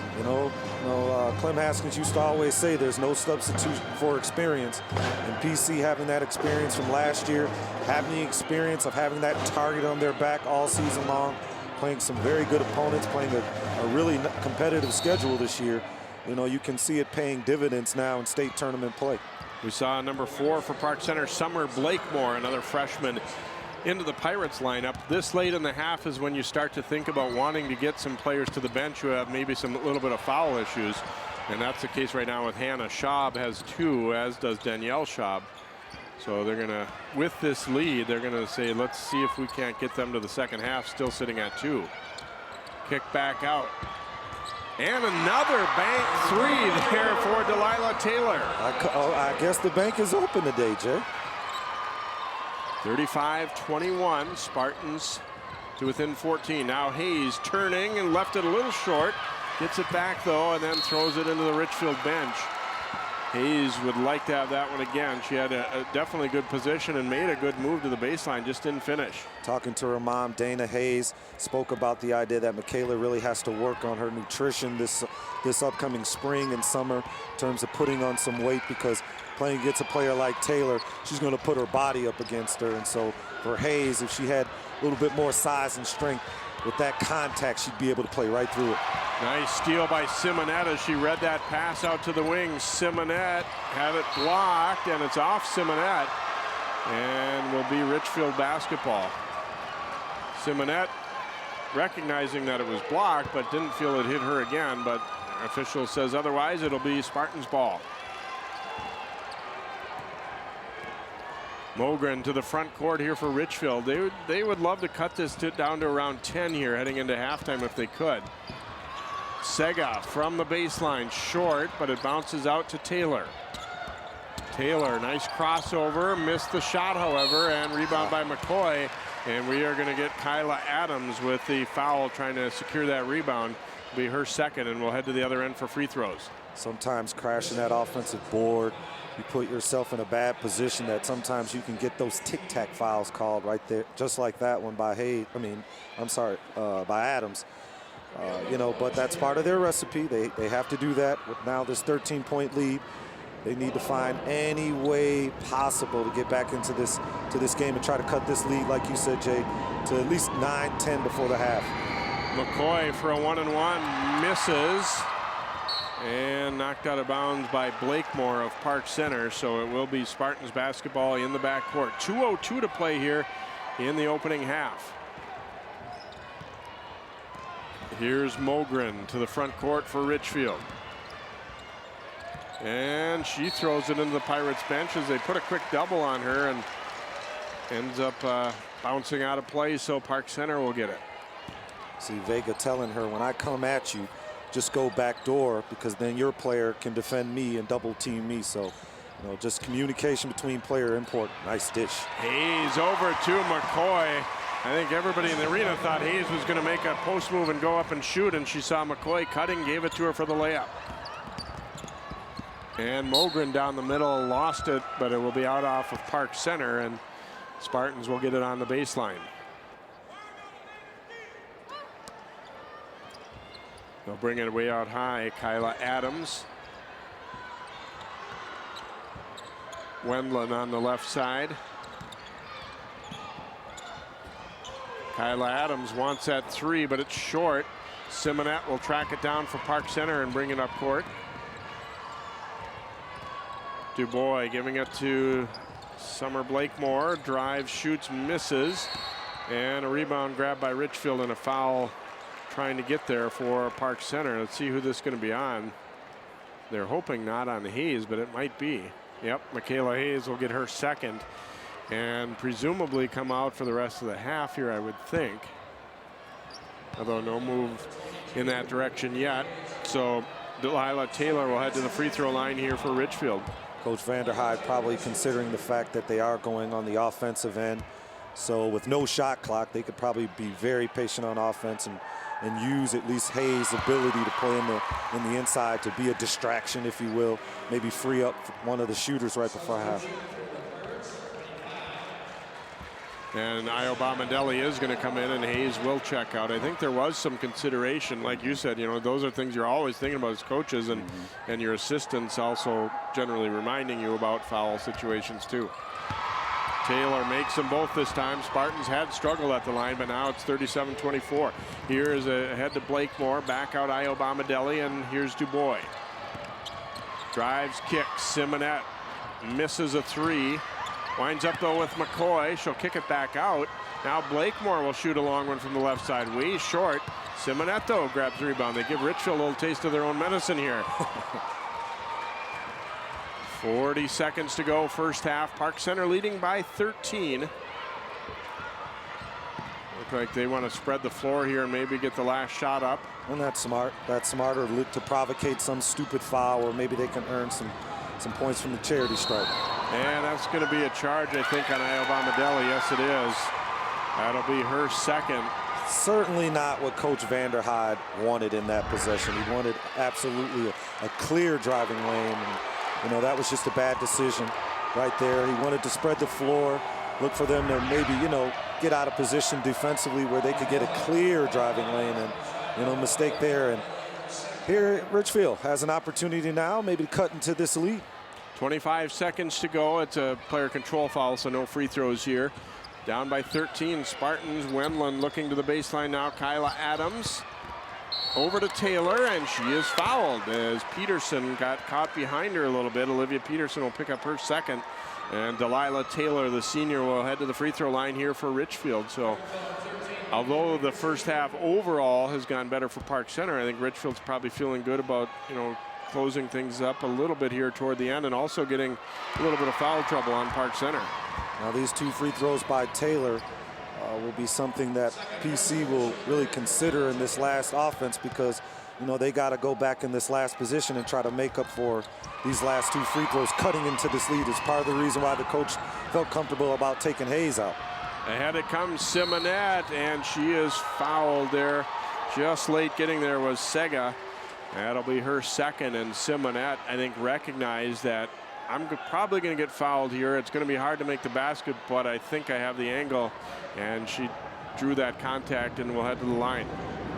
Speaker 2: Clem Haskins used to always say there's no substitute for experience. And PC having that experience from last year, having the experience of having that target on their back all season long, playing some very good opponents, playing a really competitive schedule this year. You can see it paying dividends now in state tournament play.
Speaker 1: We saw number 4 for Park Center, Summer Blakemore, another freshman, into the Pirates lineup. This late in the half is when you start to think about wanting to get some players to the bench who have maybe a little bit of foul issues. And that's the case right now with Hannah. Schaub has 2, as does Danielle Schaub. So they're going to, with this lead, they're going to say, let's see if we can't get them to the second half, still sitting at 2. Kick back out. And another bank 3 there for Delilah Taylor.
Speaker 2: I guess the bank is open today, Jay.
Speaker 1: 35-21, Spartans to within 14. Now Hayes turning and left it a little short. Gets it back though and then throws it into the Richfield bench. Hayes would like to have that one again. She had a definitely good position and made a good move to the baseline, just didn't finish.
Speaker 2: Talking to her mom, Dana Hayes, spoke about the idea that Michaela really has to work on her nutrition this upcoming spring and summer in terms of putting on some weight, because playing against a player like Taylor, she's going to put her body up against her. And so for Hayes, if she had a little bit more size and strength, with that contact, she'd be able to play right through it.
Speaker 1: Nice steal by Simonette as she read that pass out to the wings. Simonette had it blocked, and it's off Simonette, and will be Richfield basketball. Simonette recognizing that it was blocked, but didn't feel it hit her again, but official says otherwise. It'll be Spartans ball. Mogren to the front court here for Richfield. They would love to cut this down to around 10 here heading into halftime if they could. Sega from the baseline, short, but it bounces out to Taylor. Taylor, nice crossover, missed the shot, however, and rebound by McCoy. And we are going to get Kyla Adams with the foul, trying to secure that rebound. It'll be her second, and we'll head to the other end for free throws.
Speaker 2: Sometimes crashing that offensive board, you put yourself in a bad position that sometimes you can get those tic-tac fouls called right there, just like that one by by Adams. But that's part of their recipe. They have to do that with now this 13-point lead. They need to find any way possible to get back into this game and try to cut this lead, like you said, Jay, to at least 9-10 before the half.
Speaker 1: McCoy for a 1-and-1, misses. And knocked out of bounds by Blakemore of Park Center. So it will be Spartans basketball in the backcourt. 2:02 to play here in the opening half. Here's Mogren to the front court for Richfield. And she throws it into the Pirates bench as they put a quick double on her and ends up bouncing out of play. So Park Center will get it.
Speaker 2: See Vega telling her, when I come at you, just go back door, because then your player can defend me and double team me. So, just communication between player important. Nice dish.
Speaker 1: Hayes over to McCoy. I think everybody in the arena thought Hayes was going to make a post move and go up and shoot, and she saw McCoy cutting, gave it to her for the layup. And Mogren down the middle lost it, but it will be out off of Park Center, and Spartans will get it on the baseline. They'll bring it way out high. Kyla Adams. Wendland on the left side. Kyla Adams wants that 3, but it's short. Simonette will track it down for Park Center and bring it up court. Dubois giving it to Summer Blakemore drives, shoots, misses, and a rebound grab by Richfield and a foul trying to get there for Park Center. Let's see who this is going to be on. They're hoping not on Hayes, but it might be. Yep, Michaela Hayes will get her second and presumably come out for the rest of the half here, I would think. Although no move in that direction yet. So Delilah Taylor will head to the free throw line here for Richfield.
Speaker 2: Coach Vanderhyde probably considering the fact that they are going on the offensive end. So with no shot clock, they could probably be very patient on offense and use at least Hayes' ability to play in the inside to be a distraction, if you will. Maybe free up one of the shooters right before half.
Speaker 1: And Iobamandelli is going to come in and Hayes will check out. I think there was some consideration, like you said, you know, those are things you're always thinking about as coaches, and your assistants also generally reminding you about foul situations too. Taylor makes them both this time. Spartans had struggled at the line, but now it's 37-24. Here is a head to Blakemore, back out Iobamandelli, and here's Dubois. Drives, kicks, Simonette misses a three. Winds up though with McCoy. She'll kick it back out. Now Blakemore will shoot a long one from the left side, way short. Simonette though grabs the rebound. They give Richfield a little taste of their own medicine here. 40 seconds to go, first half. Park Center leading by 13. Look like they want to spread the floor here and maybe get the last shot up.
Speaker 2: And that's smart. That's smarter to provocate some stupid foul, or maybe they can earn some points from the charity stripe.
Speaker 1: And that's going to be a charge, I think, on Iobamandelli. Yes, it is. That'll be her second.
Speaker 2: Certainly not what Coach Vanderhyde wanted in that possession. He wanted absolutely a clear driving lane. And, you know, that was just a bad decision right there. He wanted to spread the floor, look for them to maybe, you know, get out of position defensively where they could get a clear driving lane, and, you know, mistake there. And here Richfield has an opportunity now maybe to cut into this lead.
Speaker 1: 25 seconds to go. It's a player control foul, so no free throws here. Down by 13, Spartans. Wendland looking to the baseline now. Kyla Adams over to Taylor, and she is fouled as Peterson got caught behind her a little bit. Olivia Peterson will pick up her second, and Delilah Taylor, the senior, will head to the free throw line here for Richfield. So although the first half overall has gone better for Park Center, I think Richfield's probably feeling good about, you know, closing things up a little bit here toward the end, and also getting a little bit of foul trouble on Park Center.
Speaker 2: Now these two free throws by Taylor will be something that PC will really consider in this last offense, because, you know, they got to go back in this last position and try to make up for these last two free throws. Cutting into this lead is part of the reason why the coach felt comfortable about taking Hayes out.
Speaker 1: Ahead it comes Simonette, and she is fouled there. Just late getting there was Sega. That'll be her second, and Simonette, I think, recognized that I'm probably going to get fouled here. It's going to be hard to make the basket, but I think I have the angle, and she drew that contact and will head to the line.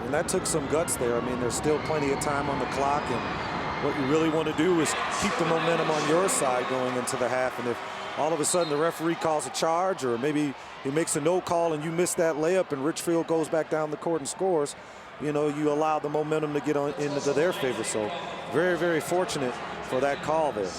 Speaker 2: And that took some guts there. I mean, there's still plenty of time on the clock, and what you really want to do is keep the momentum on your side going into the half. And if all of a sudden the referee calls a charge, or maybe he makes a no call and you miss that layup and Richfield goes back down the court and scores, you know, you allow the momentum to get on into their favor. So very, very fortunate for that call there.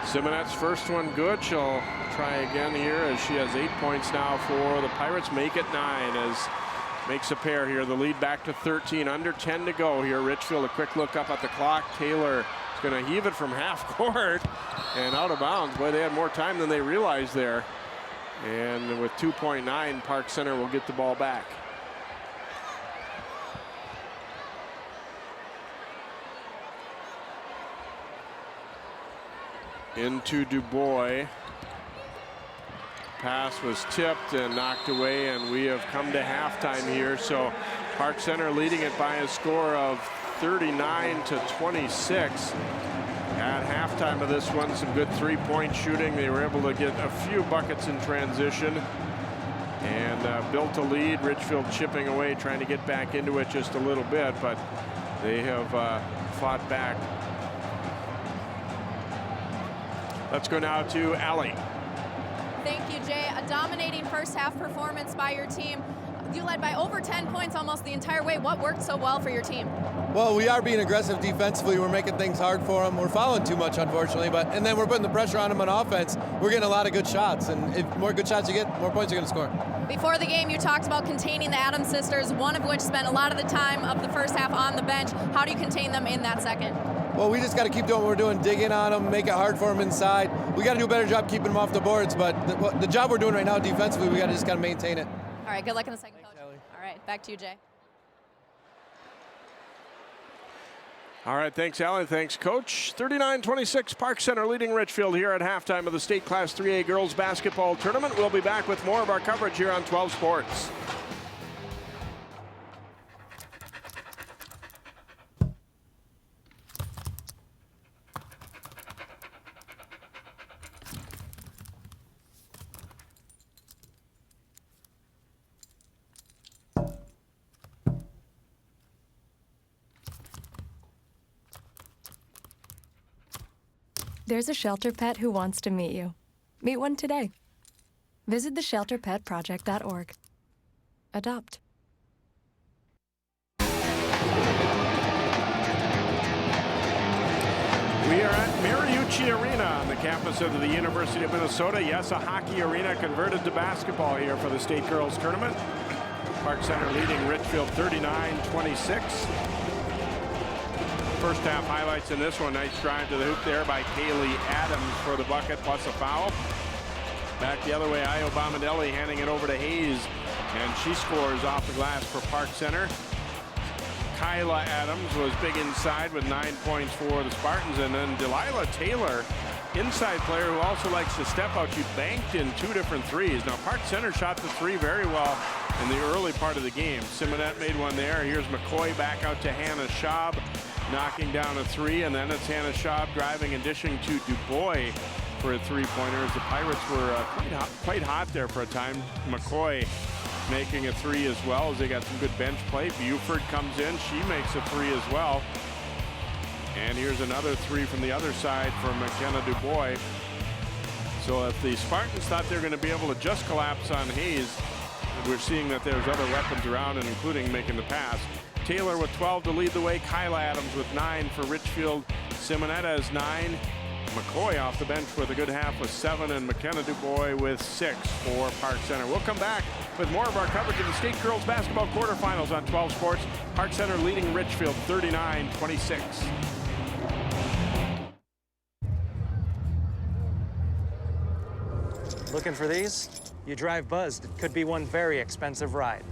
Speaker 1: Simonette's first one good. She'll try again here as she has 8 points now for the Pirates. Make it 9 as makes a pair here. The lead back to 13. Under 10 to go here. Richfield, a quick look up at the clock. Taylor is going to heave it from half court and out of bounds. Boy, they had more time than they realized there. And with 2.9, Park Center will get the ball back. Into Dubois. Pass was tipped and knocked away, and we have come to halftime here. So Park Center leading it by a score of 39-26. At halftime of this one, some good three-point shooting. They were able to get a few buckets in transition and built a lead. Richfield chipping away, trying to get back into it just a little bit, but they have fought back. Let's go now to Allie.
Speaker 4: Thank you, Jay. A dominating first half performance by your team. You led by over 10 points almost the entire way. What worked so well for your team?
Speaker 5: Well, we are being aggressive defensively. We're making things hard for them. We're fouling too much, unfortunately. And then we're putting the pressure on them on offense. We're getting a lot of good shots. And if more good shots you get, more points you're going to score.
Speaker 4: Before the game, you talked about containing the Adams sisters, one of which spent a lot of the time of the first half on the bench. How do you contain them in that second?
Speaker 5: Well, we just got to keep doing what we're doing, dig in on them, make it hard for them inside. We got to do a better job keeping them off the boards. But the job we're doing right now defensively, we just got to maintain it.
Speaker 4: All right, good luck in the second,
Speaker 5: Thanks,
Speaker 4: Coach.
Speaker 5: Allie.
Speaker 4: All right, back to you, Jay.
Speaker 1: All right, thanks, Alan. Thanks, Coach. 39-26, Park Center leading Richfield here at halftime of the State Class 3A Girls Basketball Tournament. We'll be back with more of our coverage here on 12 Sports.
Speaker 6: There's a shelter pet who wants to meet you. Meet one today. Visit theshelterpetproject.org. Adopt.
Speaker 1: We are at Mariucci Arena on the campus of the University of Minnesota. Yes, a hockey arena converted to basketball here for the State Girls Tournament. Park Center leading Richfield 39-26. First half highlights in this one. Nice drive to the hoop there by Kaylee Adams for the bucket plus a foul. Back the other way, Io Bomadelli handing it over to Hayes, and she scores off the glass for Park Center. Kyla Adams was big inside with 9 points for the Spartans, and then Delilah Taylor, inside player who also likes to step out. She banked in 2 different threes. Now Park Center shot the 3 very well in the early part of the game. Simonette made one there. Here's McCoy back out to Hannah Schaub, knocking down a 3, and then it's Hannah Schaub driving and dishing to Dubois for a 3-pointer as the Pirates were quite hot there for a time. McCoy making a 3 as well as they got some good bench play. Buford comes in, she makes a 3 as well. And here's another 3 from the other side for McKenna Dubois. So if the Spartans thought they were going to be able to just collapse on Hayes, we're seeing that there's other weapons around, and including making the pass. Taylor with 12 to lead the way. Kyla Adams with 9 for Richfield. Simonetta has 9. McCoy off the bench with a good half with 7, and McKenna Dubois with 6 for Park Center. We'll come back with more of our coverage of the State Girls Basketball quarterfinals on 12 Sports. Park Center leading Richfield 39-26.
Speaker 7: Looking for these? You drive buzzed. It could be one very expensive ride.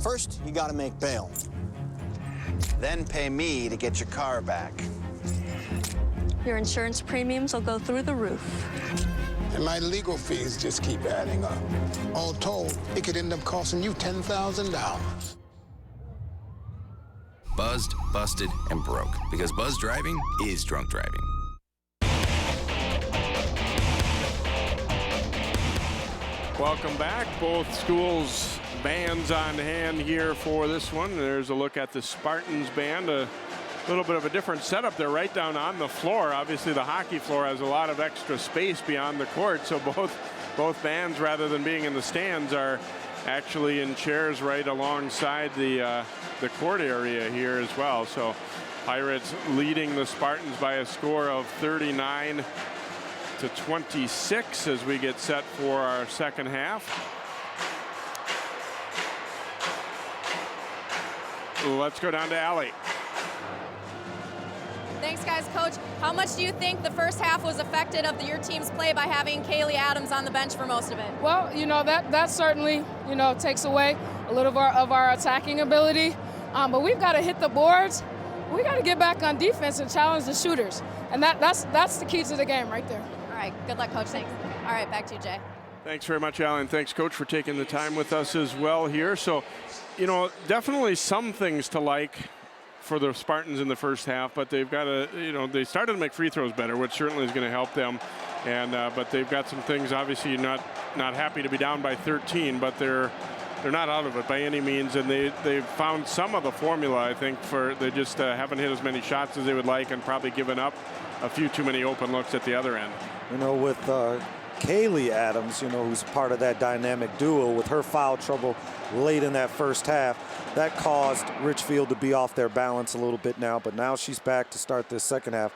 Speaker 8: First, you gotta make bail. Then pay me to get your car back.
Speaker 9: Your insurance premiums will go through the roof.
Speaker 10: And my legal fees just keep adding up. All told, it could end up costing you $10,000.
Speaker 11: Buzzed, busted, and broke. Because buzz driving is drunk driving.
Speaker 1: Welcome back. Both schools' bands on hand here for this one. There's a look at the Spartans band. A little bit of a different setup. They're right down on the floor. Obviously, the hockey floor has a lot of extra space beyond the court, so both bands, rather than being in the stands, are actually in chairs right alongside the court area here as well. So Pirates leading the Spartans by a score of 39-26 as we get set for our second half. Let's go down to Allie.
Speaker 4: Thanks, guys. Coach, how much do you think the first half was affected of your team's play by having Kaylee Adams on the bench for most of it?
Speaker 12: Well, that certainly, takes away a little of our attacking ability. But we've got to hit the boards. We got to get back on defense and challenge the shooters. And that's the key to the game right there.
Speaker 4: All right. Good luck, Coach. Thanks. All right. Back to you, Jay.
Speaker 1: Thanks very much, Alan. Thanks, Coach, for taking the time with us as well here. So, definitely some things to like for the Spartans in the first half, but they've got to, they started to make free throws better, which certainly is going to help them. And but they've got some things. Obviously, not happy to be down by 13, but they're not out of it by any means. And they've found some of the formula. I think they just haven't hit as many shots as they would like, and probably given up a few too many open looks at the other end.
Speaker 2: With Kaylee Adams, you know, who's part of that dynamic duo with her foul trouble late in that first half. That caused Richfield to be off their balance a little bit now, but now she's back to start this second half.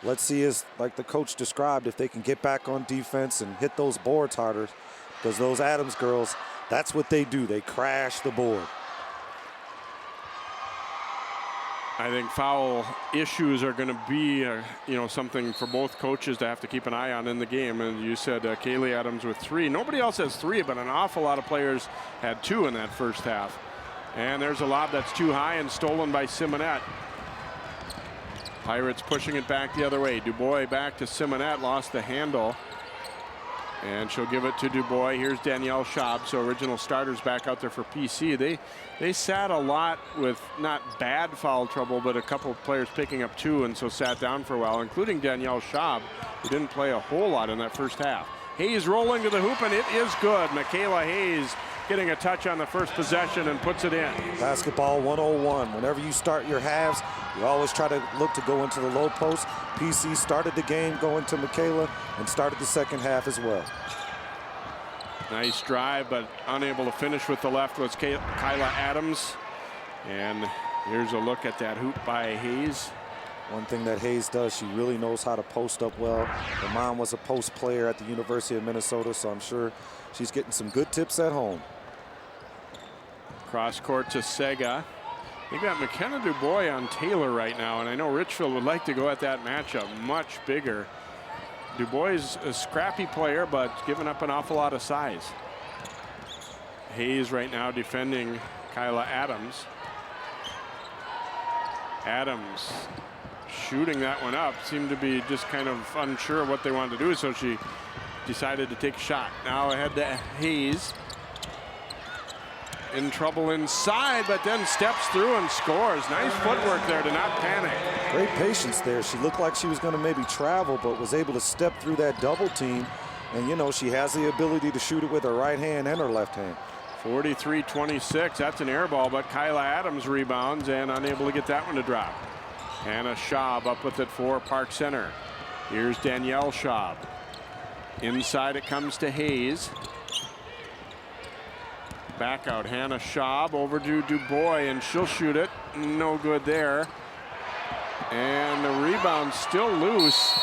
Speaker 2: Let's see, as like the coach described, if they can get back on defense and hit those boards harder, because those Adams girls, that's what they do. They crash the board.
Speaker 1: I think foul issues are going to be, you know, something for both coaches to have to keep an eye on in the game. And you said Kaylee Adams with 3. Nobody else has 3, but an awful lot of players had 2 in that first half. And there's a lob that's too high and stolen by Simonette. Pirates pushing it back the other way. Dubois back to Simonette, lost the handle. And she'll give it to Dubois. Here's Danielle Schaub. So original starters back out there for PC. They sat a lot with not bad foul trouble, but a couple of players picking up 2, and so sat down for a while, including Danielle Schaub, who didn't play a whole lot in that first half. Hayes rolling to the hoop, and it is good. Michaela Hayes getting a touch on the first possession and puts it in.
Speaker 2: Basketball 101. Whenever you start your halves, you always try to look to go into the low post. PC started the game going to Michaela and started the second half as well.
Speaker 1: Nice drive, but unable to finish with the left was Kyla Adams. And here's a look at that hoop by Hayes.
Speaker 2: One thing that Hayes does, she really knows how to post up well. Her mom was a post player at the University of Minnesota, so I'm sure she's getting some good tips at home.
Speaker 1: Cross court to Sega. They got McKenna Dubois on Taylor right now, and I know Richfield would like to go at that matchup much bigger. Dubois is a scrappy player, but giving up an awful lot of size. Hayes right now defending Kyla Adams. Adams shooting that one up, seemed to be just kind of unsure what they wanted to do, so she decided to take a shot. Now ahead to Hayes. In trouble inside, but then steps through and scores. Nice footwork there to not panic.
Speaker 2: Great patience there. She looked like she was going to maybe travel, but was able to step through that double team. And, you know, she has the ability to shoot it with her right hand and her left hand.
Speaker 1: 43-26. That's an air ball, but Kyla Adams rebounds and unable to get that one to drop. Hannah Schaub up with it for Park Center. Here's Danielle Schaub. Inside it comes to Hayes. Back out, Hannah Schaub over to Dubois, and she'll shoot it. No good there. And the rebound still loose.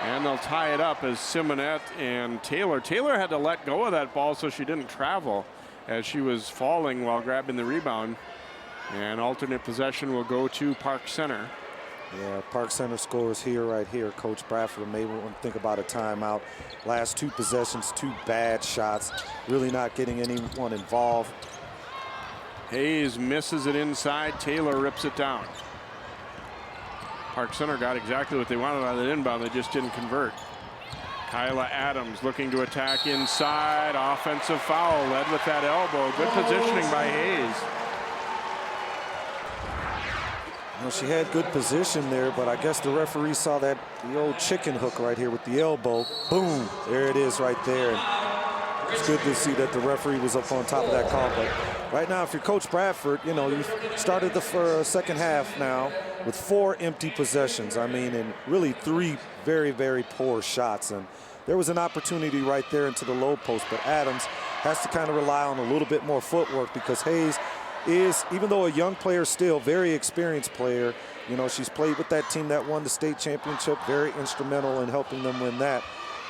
Speaker 1: And they'll tie it up as Simonette and Taylor. Taylor had to let go of that ball so she didn't travel as she was falling while grabbing the rebound. And alternate possession will go to Park Center.
Speaker 2: Yeah, Park Center scores here, right here. Coach Bradford may want to think about a timeout. Last 2 possessions, 2 bad shots. Really not getting anyone involved.
Speaker 1: Hayes misses it inside. Taylor rips it down. Park Center got exactly what they wanted on the inbound. They just didn't convert. Kyla Adams looking to attack inside. Offensive foul, led with that elbow. Good positioning by Hayes.
Speaker 2: Well, she had good position there, but I guess the referee saw the old chicken hook right here with the elbow. Boom, there it is right there. And it's good to see that the referee was up on top of that call. But right now, if you're Coach Bradford, you know, you've started the second half now with 4 empty possessions. I mean, and really 3 very, very poor shots. And there was an opportunity right there into the low post, but Adams has to kind of rely on a little bit more footwork because Hayes is, even though a young player, still very experienced player. You know, she's played with that team that won the state championship, very instrumental in helping them win that.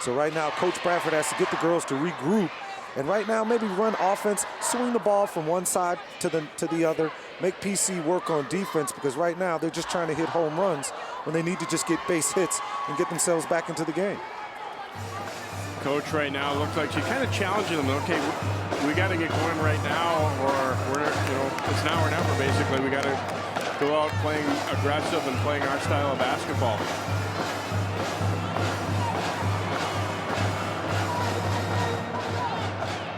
Speaker 2: So right now, Coach Bradford has to get the girls to regroup, and right now maybe run offense, swing the ball from one side to the other, make PC work on defense, because right now they're just trying to hit home runs when they need to just get base hits and get themselves back into the game.
Speaker 1: Coach right now looks like she's kind of challenging them. Okay, we got to get going right now, or we're, you know, it's now or never. Basically, we got to go out playing aggressive and playing our style of basketball.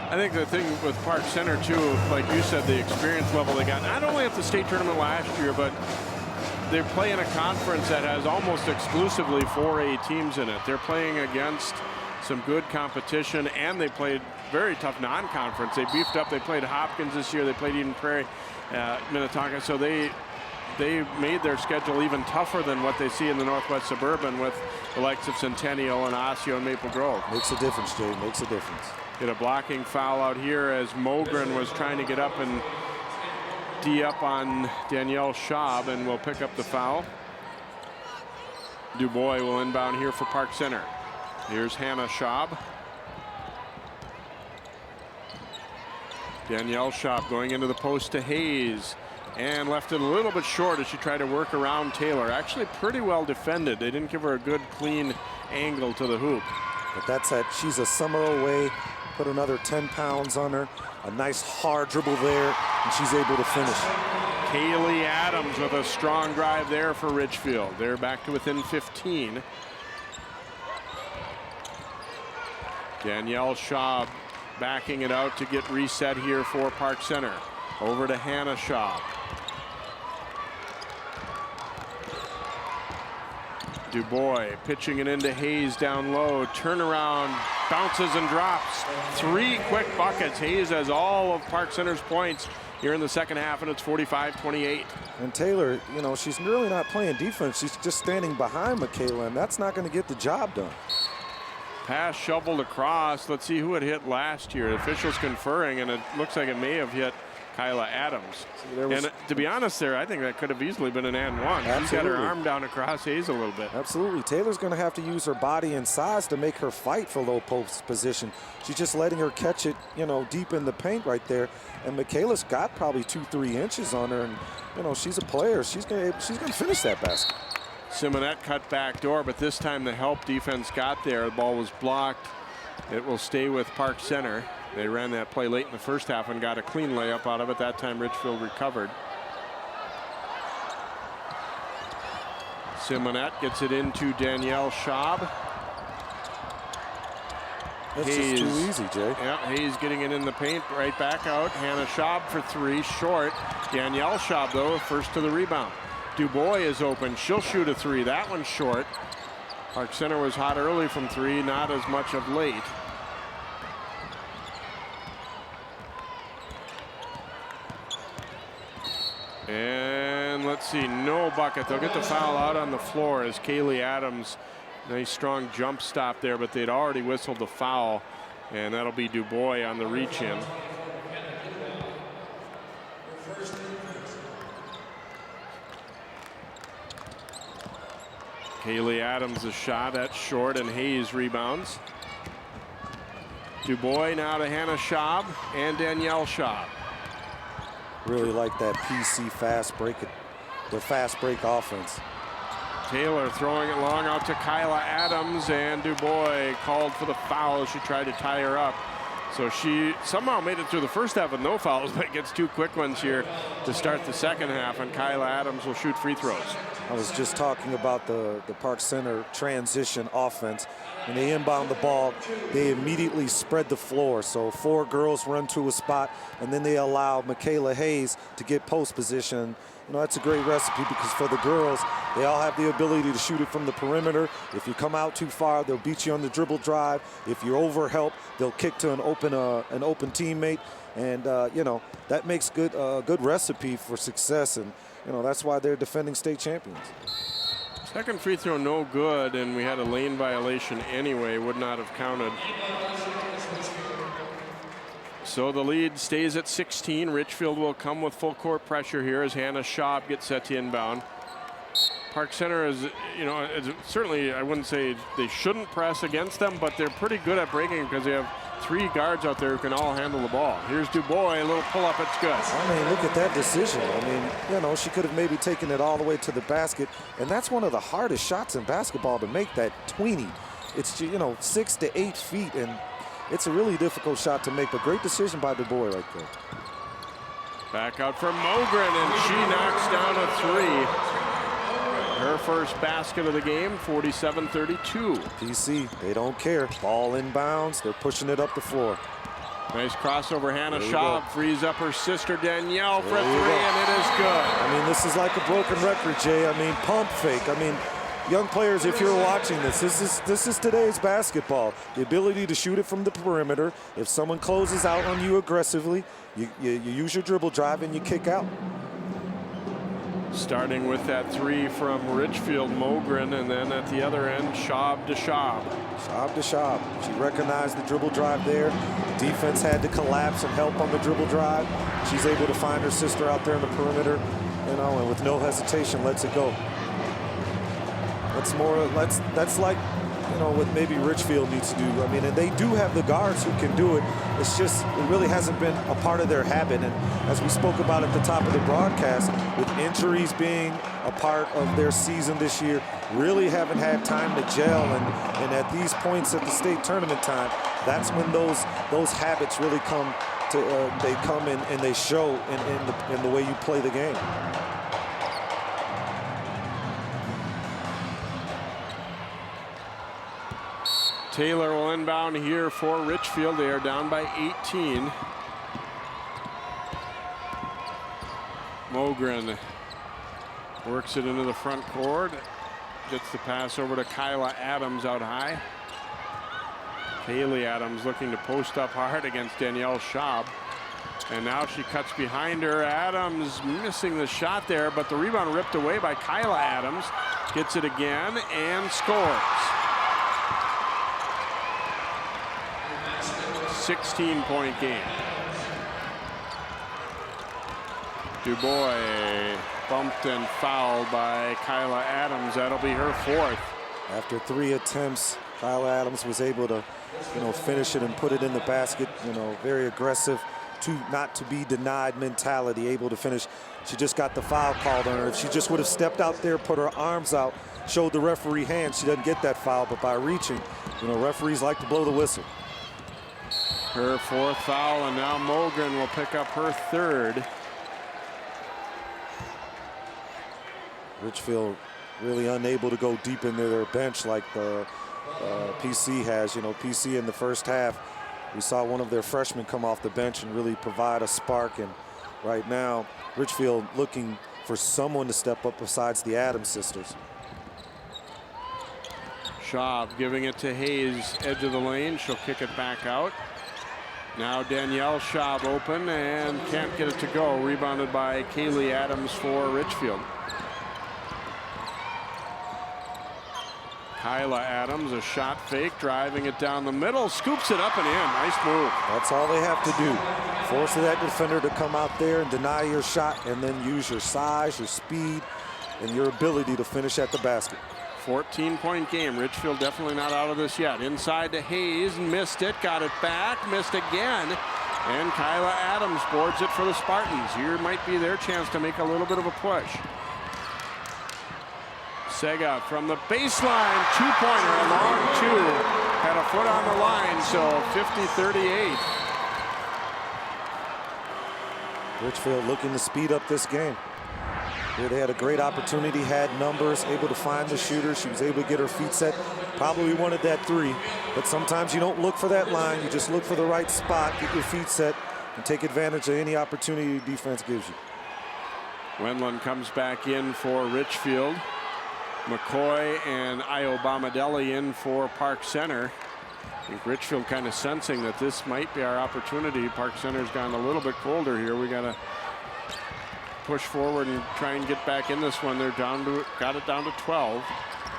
Speaker 1: I think the thing with Park Center too, like you said, the experience level they got not only at the state tournament last year, but they're playing a conference that has almost exclusively 4A teams in it. They're playing against some good competition, and they played very tough non-conference. They beefed up. They played Hopkins this year. They played Eden Prairie, Minnetonka. So they they made their schedule even tougher than what they see in the Northwest Suburban with the likes of Centennial and Osseo and Maple Grove.
Speaker 13: Makes a difference, Jay. Makes a difference.
Speaker 1: Get a blocking foul out here as Mogren was trying to get up and D up on Danielle Schaub, and will pick up the foul. Dubois will inbound here for Park Center. Here's Hannah Schaub. Danielle Schaub going into the post to Hayes, and left it a little bit short as she tried to work around Taylor. Actually pretty well defended. They didn't give her a good clean angle to the hoop.
Speaker 13: But that's it. She's a summer away. Put another 10 pounds on her. A nice hard dribble there, and she's able to finish.
Speaker 1: Kaylee Adams with a strong drive there for Richfield. They're back to within 15. Danielle Schaub backing it out to get reset here for Park Center. Over to Hannah Schaub. Dubois pitching it into Hayes down low. Turnaround, bounces and drops. 3 quick buckets. Hayes has all of Park Center's points here in the second half, and it's 45-28.
Speaker 13: And Taylor, you know, she's really not playing defense. She's just standing behind Michaela, and that's not going to get the job done.
Speaker 1: Pass shoveled across. Let's see who it hit last year. Officials conferring, and it looks like it may have hit Kyla Adams. And to be honest there, I think that could have easily been an and one.
Speaker 13: Absolutely.
Speaker 1: She's got her arm down across Hayes a little bit.
Speaker 13: Absolutely. Taylor's going to have to use her body and size to make her fight for low post position. She's just letting her catch it, you know, deep in the paint right there. And Michaela's got probably 2-3 inches on her, and you know, she's a player. She's going to finish that basket.
Speaker 1: Simonette cut back door, but this time the help defense got there. The ball was blocked. It will stay with Park Center. They ran that play late in the first half and got a clean layup out of it. That time Richfield recovered. Simonette gets it into Danielle Schaub.
Speaker 13: That's just too easy, Jay.
Speaker 1: Yeah, Hayes getting it in the paint, right back out. Hannah Schaub for 3, short. Danielle Schaub, though, first to the rebound. Dubois is open. She'll shoot a 3. That one's short. Park Center was hot early from 3, not as much of late. And let's see, no bucket. They'll get the foul out on the floor as Kaylee Adams, nice strong jump stop there, but they'd already whistled the foul, and that'll be Dubois on the reach in. Kaylee Adams a shot, that's short, and Hayes rebounds. Dubois now to Hannah Schaub and Danielle Schaub.
Speaker 13: Really like that PC fast break, the fast break offense.
Speaker 1: Taylor throwing it long out to Kyla Adams, and Dubois called for the foul as she tried to tie her up. So she somehow made it through the first half with no fouls, but gets 2 quick ones here to start the second half, and Kyla Adams will shoot free throws.
Speaker 13: I was just talking about the Park Center transition offense. When they inbound the ball, they immediately spread the floor. So 4 girls run to a spot, and then they allow Michaela Hayes to get post position. You know, that's a great recipe because for the girls, they all have the ability to shoot it from the perimeter. If you come out too far, they'll beat you on the dribble drive. If you're over help, they'll kick to an open teammate. And, you know, that makes good recipe for success. And, you know, that's why they're defending state champions.
Speaker 1: Second free throw no good, and we had a lane violation anyway, would not have counted. So the lead stays at 16. Richfield will come with full court pressure here as Hannah Schaub gets set to inbound. Park Center is, you know, certainly I wouldn't say they shouldn't press against them, but they're pretty good at breaking because they have 3 guards out there who can all handle the ball. Here's Dubois, a little pull up, it's good.
Speaker 13: I mean, look at that decision. I mean, you know, she could have maybe taken it all the way to the basket, and that's one of the hardest shots in basketball to make, that tweenie. It's, you know, 6 to 8 feet, and it's a really difficult shot to make, but great decision by Dubois right there.
Speaker 1: Back out for Mogren, and she knocks down a 3. Her first basket of the game, 47-32.
Speaker 13: PC, they don't care. Ball inbounds, they're pushing it up the floor.
Speaker 1: Nice crossover, Hannah Schaub frees up her sister Danielle for a 3, and it is good.
Speaker 13: I mean, this is like a broken record, Jay. I mean, pump fake. I mean, young players, if you're watching this is today's basketball. The ability to shoot it from the perimeter. If someone closes out on you aggressively, you use your dribble drive and you kick out.
Speaker 1: Starting with that three from Richfield, Mogren, and then at the other end, Schaub to Schaub.
Speaker 13: Schaub to Schaub. She recognized the dribble drive there. Defense had to collapse and help on the dribble drive. She's able to find her sister out there in the perimeter, you know, and with no hesitation, lets it go. That's like, you know, what maybe Richfield needs to do. I mean, and they do have the guards who can do it. It's just, it really hasn't been a part of their habit. And as we spoke about at the top of the broadcast, with injuries being a part of their season this year, really haven't had time to gel. And at these points at the state tournament time, that's when those habits really come to, they come in and they show in the way you play the game.
Speaker 1: Taylor will inbound here for Richfield. They are down by 18. Mogren works it into the front court. Gets the pass over to Kyla Adams out high. Kaylee Adams looking to post up hard against Danielle Schaub. And now she cuts behind her. Adams missing the shot there, but the rebound ripped away by Kyla Adams. Gets it again and scores. 16-point game. Dubois bumped and fouled by Kyla Adams. That'll be her fourth.
Speaker 13: After 3 attempts, Kyla Adams was able to, you know, finish it and put it in the basket. You know, very aggressive, not to be denied mentality, able to finish. She just got the foul called on her. If she just would have stepped out there, put her arms out, showed the referee hand, she doesn't get that foul. But by reaching, you know, referees like to blow the whistle.
Speaker 1: Her fourth foul, and now Mogren will pick up her third.
Speaker 13: Richfield really unable to go deep into their bench like the PC has. You know, PC in the first half, we saw one of their freshmen come off the bench and really provide a spark. And right now, Richfield looking for someone to step up besides the Adams sisters.
Speaker 1: Schaub giving it to Hayes, edge of the lane. She'll kick it back out. Now Danielle Schaub open and can't get it to go. Rebounded by Kaylee Adams for Richfield. Kyla Adams, a shot fake, driving it down the middle, scoops it up and in. Nice move.
Speaker 13: That's all they have to do. Force that defender to come out there and deny your shot, and then use your size, your speed, and your ability to finish at the basket.
Speaker 1: 14-point game. Richfield definitely not out of this yet. Inside to Hayes, missed it, got it back, missed again. And Kyla Adams boards it for the Spartans. Here might be their chance to make a little bit of a push. Sega from the baseline, two-pointer, a long two. Had a foot on the line, so 50-38.
Speaker 13: Richfield looking to speed up this game. Here they had a great opportunity, had numbers, able to find the shooter. She was able to get her feet set. Probably wanted that three, but sometimes you don't look for that line. You just look for the right spot, get your feet set, and take advantage of any opportunity defense gives you.
Speaker 1: Wendland comes back in for Richfield. McCoy and Iobamadeli in for Park Center. I think Richfield kind of sensing that this might be our opportunity. Park Center's gone a little bit colder here. We got to push forward and try and get back in this one. They're down to, got it down to 12.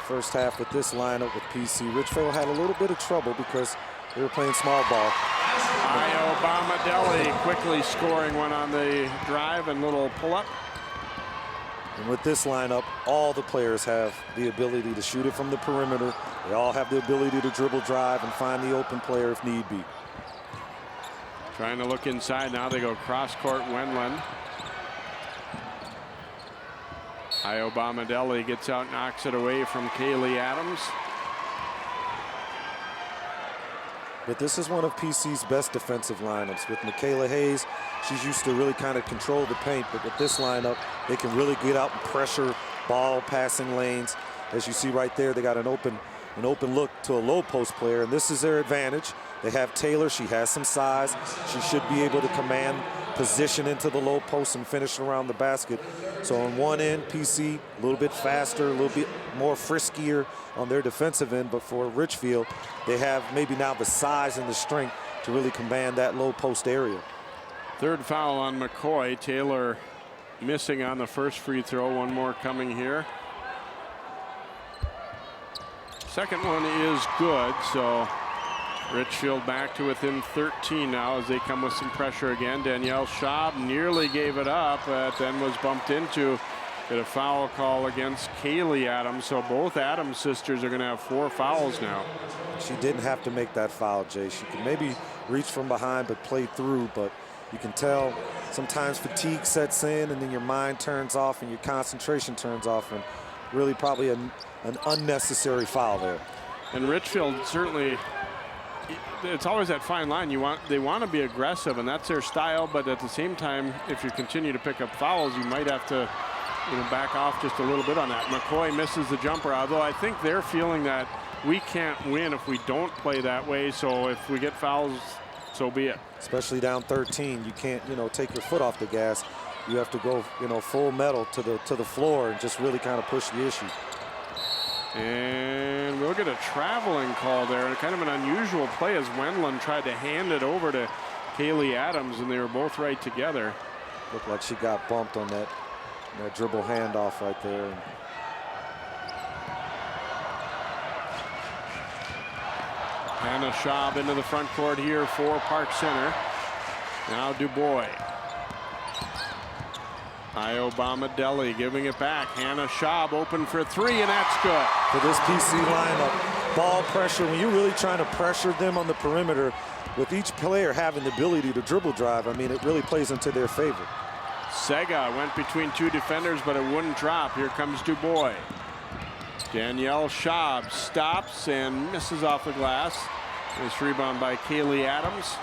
Speaker 13: First half with this lineup with PC, Richfield had a little bit of trouble because they were playing small ball.
Speaker 1: Iobamadeli quickly scoring one on the drive and little pull-up.
Speaker 13: And with this lineup, all the players have the ability to shoot it from the perimeter. They all have the ability to dribble drive and find the open player if need be.
Speaker 1: Trying to look inside now. They go cross-court Wendland. Iobamadeli gets out, knocks it away from Kaylee Adams.
Speaker 13: But this is one of PC's best defensive lineups. With Michaela Hayes, she's used to really kind of control the paint, but with this lineup, they can really get out and pressure ball passing lanes. As you see right there, they got an open look to a low post player, and this is their advantage. They have Taylor, she has some size. She should be able to command position into the low post and finish around the basket. So on one end, PC a little bit faster, a little bit more friskier on their defensive end, but for Richfield, they have maybe now the size and the strength to really command that low post area.
Speaker 1: Third foul on McCoy. Taylor missing on the first free throw. One more coming here. Second one is good, so Richfield back to within 13 now as they come with some pressure again. Danielle Schaub nearly gave it up, but then was bumped into. Get a foul call against Kaylee Adams, so both Adams sisters are going to have 4 fouls now.
Speaker 13: She didn't have to make that foul, Jay. She could maybe reach from behind but play through, but you can tell sometimes fatigue sets in and then your mind turns off and your concentration turns off, and really probably an unnecessary foul there.
Speaker 1: And Richfield certainly, it's always that fine line. They want to be aggressive, and that's their style, but at the same time, if you continue to pick up fouls, you might have to back off just a little bit on that. McCoy misses the jumper, although I think they're feeling that we can't win if we don't play that way, so if we get fouls, so be it.
Speaker 13: Especially down 13, you can't, take your foot off the gas. You have to go, full metal to the floor and just really kind of push the issue.
Speaker 1: And we'll get a traveling call there, and kind of an unusual play as Wendland tried to hand it over to Kaylee Adams, and they were both right together.
Speaker 13: Looked like she got bumped on that dribble handoff right there.
Speaker 1: Hannah Schaub into the front court here for Park Center. Now Dubois. Iobama-Deli giving it back. Hannah Schaub open for 3, and that's good.
Speaker 13: For this PC lineup, ball pressure, when you're really trying to pressure them on the perimeter, with each player having the ability to dribble drive, I mean, it really plays into their favor.
Speaker 1: Sega went between 2 defenders, but it wouldn't drop. Here comes Dubois. Danielle Schaub stops and misses off the glass. Nice rebound by Kaylee Adams.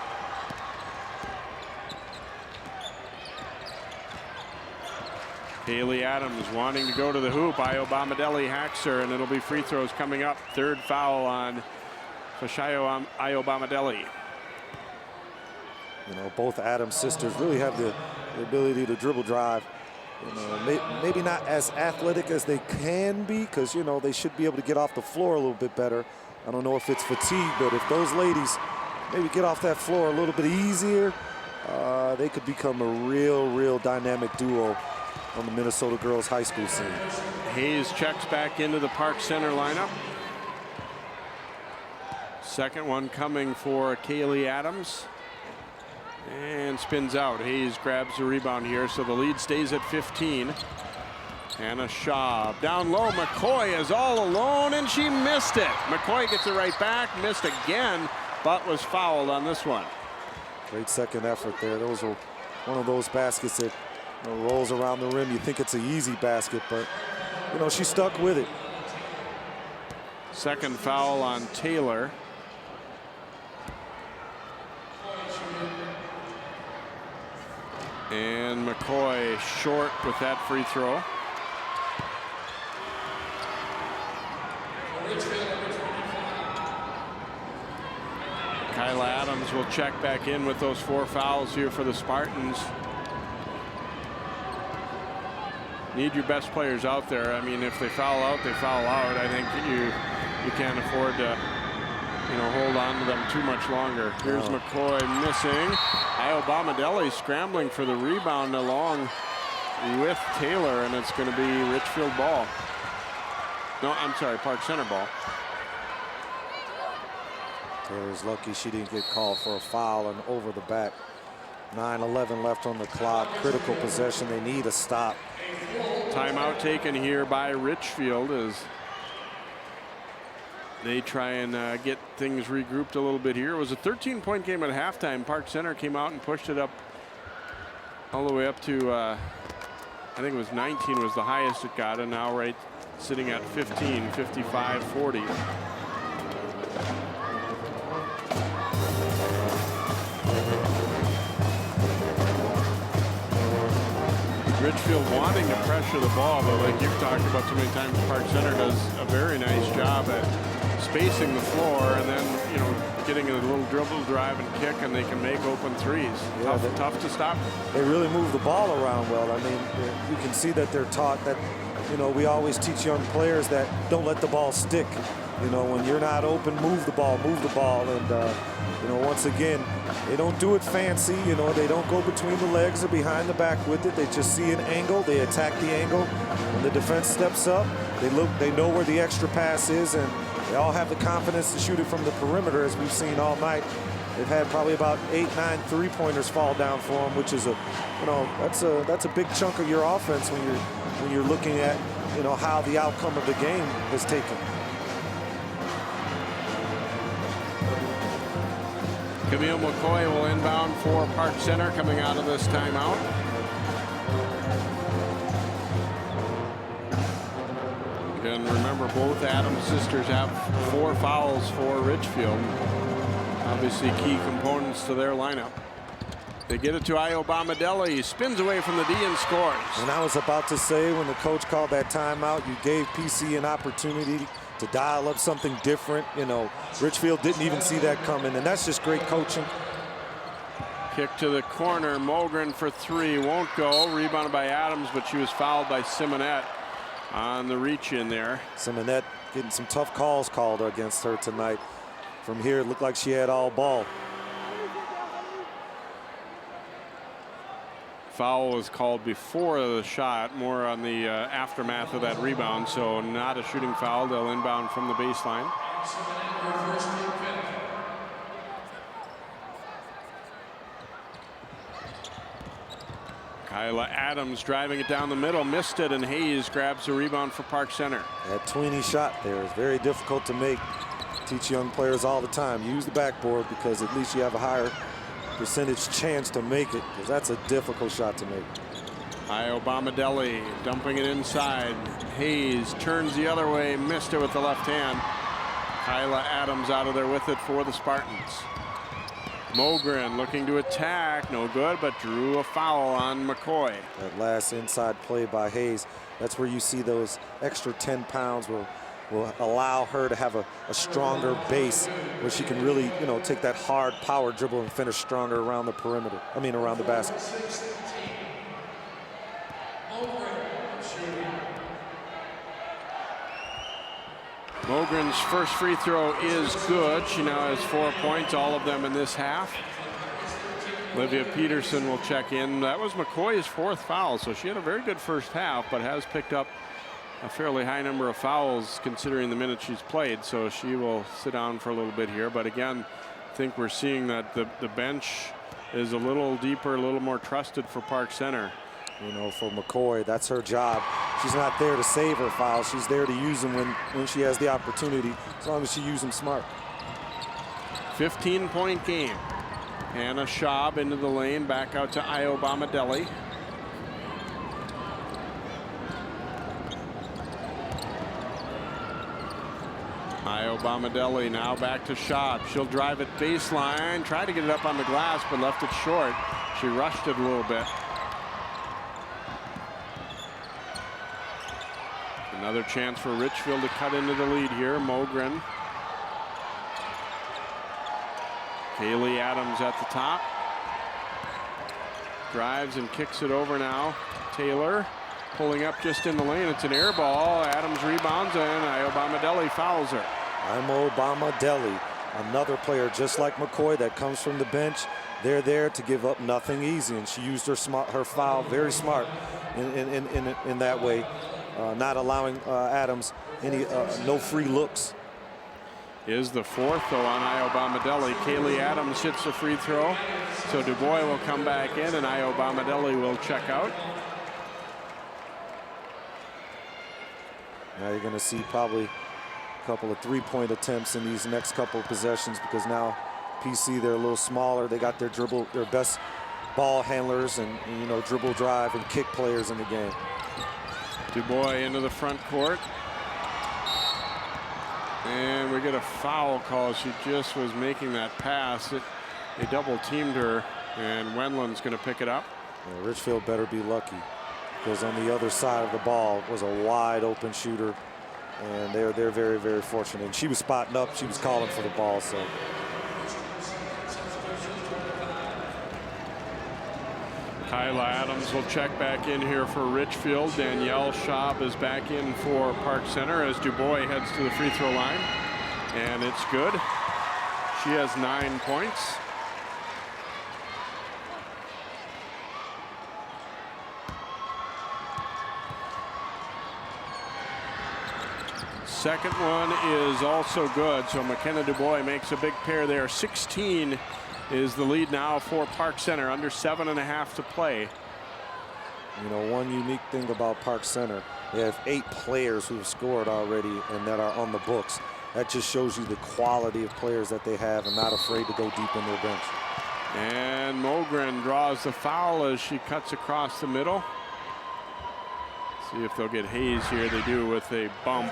Speaker 1: Kaylee Adams wanting to go to the hoop. Iobama-Deli hacks her, and it'll be free throws coming up. 3rd foul on Fashayo Iobama-Deli.
Speaker 13: Both Adams sisters really have the ability to dribble drive. Maybe not as athletic as they can be, because they should be able to get off the floor a little bit better. I don't know if it's fatigue, but if those ladies maybe get off that floor a little bit easier, they could become a real dynamic duo on the Minnesota girls high school scene.
Speaker 1: Hayes checks back into the Park Center lineup. Second one coming for Kaylee Adams. And spins out. Hayes grabs the rebound here, so the lead stays at 15. Hannah Schaub down low. McCoy is all alone, and she missed it. McCoy gets it right back, missed again, but was fouled on this one.
Speaker 13: Great second effort there. Those were one of those baskets that rolls around the rim. You think it's an easy basket, but she stuck with it.
Speaker 1: Second foul on Taylor. And McCoy short with that free throw. Kyla Adams will check back in with those 4 fouls here for the Spartans. Need your best players out there. I mean, if they foul out, they foul out. I think you can't afford to hold on to them too much longer. Here's McCoy missing. Iobama-Deli scrambling for the rebound along with Taylor, and it's going to be Richfield ball. No, I'm sorry, Park Center ball.
Speaker 13: Taylor's lucky she didn't get called for a foul and over the back. 9:11 left on the clock. Critical possession. They need a stop.
Speaker 1: Timeout taken here by Richfield as they try and get things regrouped a little bit here. It was a 13-point game at halftime. Park Center came out and pushed it up all the way up to, I think it was 19 was the highest it got, and now right sitting at 15, 55-40. Richfield wanting to pressure the ball, but like you've talked about so many times, Park Center does a very nice job at spacing the floor, and then getting a little dribble drive and kick, and they can make open threes. Yeah, tough to stop.
Speaker 13: They really move the ball around well. I mean, you can see that they're taught that we always teach young players that don't let the ball stick. When you're not open, move the ball, and You know, once again, they don't do it fancy. You know, they don't go between the legs or behind the back with it. They just see an angle. They attack the angle. When the defense steps up, they look. They know where the extra pass is, and they all have the confidence to shoot it from the perimeter, as we've seen all night. They've had probably about 8, 9 3-pointers fall down for them, which is that's a big chunk of your offense when you're looking at, you know, how the outcome of the game is taken.
Speaker 1: Camille McCoy will inbound for Park Center coming out of this timeout. And remember, both Adams sisters have 4 fouls for Richfield. Obviously key components to their lineup. They get it to Osseo. He spins away from the D and scores.
Speaker 13: And I was about to say, when the coach called that timeout, you gave PC an opportunity to dial up something different. You know, Richfield didn't even see that coming, and that's just great coaching.
Speaker 1: Kick to the corner. Mogren for 3, won't go. Rebounded by Adams, but she was fouled by Simonette on the reach in there.
Speaker 13: Simonette getting some tough calls called against her tonight. From here, it looked like she had all ball.
Speaker 1: Foul was called before the shot, more on the aftermath of that rebound, so not a shooting foul. They'll inbound from the baseline. Kyla Adams driving it down the middle, missed it, and Hayes grabs the rebound for Park Center.
Speaker 13: That tweeny shot there is very difficult to make. Teach young players all the time, use the backboard, because at least you have a higher percentage chance to make it, because that's a difficult shot to make.
Speaker 1: Osseo dumping it inside. Hayes turns the other way, missed it with the left hand. Kyla Adams out of there with it for the Spartans. Mogren looking to attack, no good, but drew a foul on McCoy.
Speaker 13: That last inside play by Hayes, that's where you see those extra 10 pounds will allow her to have a stronger base where she can really, you know, take that hard power dribble and finish stronger around the perimeter. I mean, around the basket.
Speaker 1: Mogren's first free throw is good. She now has 4 points, all of them in this half. Olivia Peterson will check in. That was McCoy's 4th foul, so she had a very good first half, but has picked up a fairly high number of fouls considering the minutes she's played, so she will sit down for a little bit here. But again, I think we're seeing that the bench is a little deeper, a little more trusted for Park Center.
Speaker 13: You know, for McCoy, that's her job. She's not there to save her fouls. She's there to use them when she has the opportunity, as long as she uses them smart.
Speaker 1: 15-point game. Hannah Schaub into the lane, back out to Osseo. Osseo now back to Schaub. She'll drive it baseline, try to get it up on the glass, but left it short. She rushed it a little bit. Another chance for Richfield to cut into the lead here. Mogren. Kaylee Adams at the top. Drives and kicks it over now. Taylor pulling up just in the lane. It's an air ball. Adams rebounds, and Osseo fouls her.
Speaker 13: Osseo, another player just like McCoy that comes from the bench. They're there to give up nothing easy, and she used her foul very smart in that way. Not allowing Adams any no free looks.
Speaker 1: Is the 4th though on Osseo. Kaylee Adams hits the free throw, so Dubois will come back in, and Osseo will check out.
Speaker 13: Now you're going to see probably a couple of 3-point attempts in these next couple of possessions, because now PC, they're a little smaller. They got their best ball handlers and you know, dribble, drive, and kick players in the game.
Speaker 1: Dubois into the front court. And we get a foul call. She just was making that pass. They double teamed her, and Wendland's going to pick it up.
Speaker 13: Yeah, Richfield better be lucky, because on the other side of the ball was a wide open shooter, and they're very, very fortunate. And she was spotting up. She was calling for the ball. So.
Speaker 1: Kyla Adams will check back in here for Richfield. Danielle Schaub is back in for Park Center as Dubois heads to the free throw line. And it's good. She has 9 points. Second one is also good, so McKenna DuBois makes a big pair there. 16 is the lead now for Park Center, under 7.5 to play.
Speaker 13: You know, one unique thing about Park Center, they have 8 players who have scored already and that are on the books. That just shows you the quality of players that they have and not afraid to go deep in their bench.
Speaker 1: And Mogren draws the foul as she cuts across the middle. See if they'll get Hayes here. They do with a bump.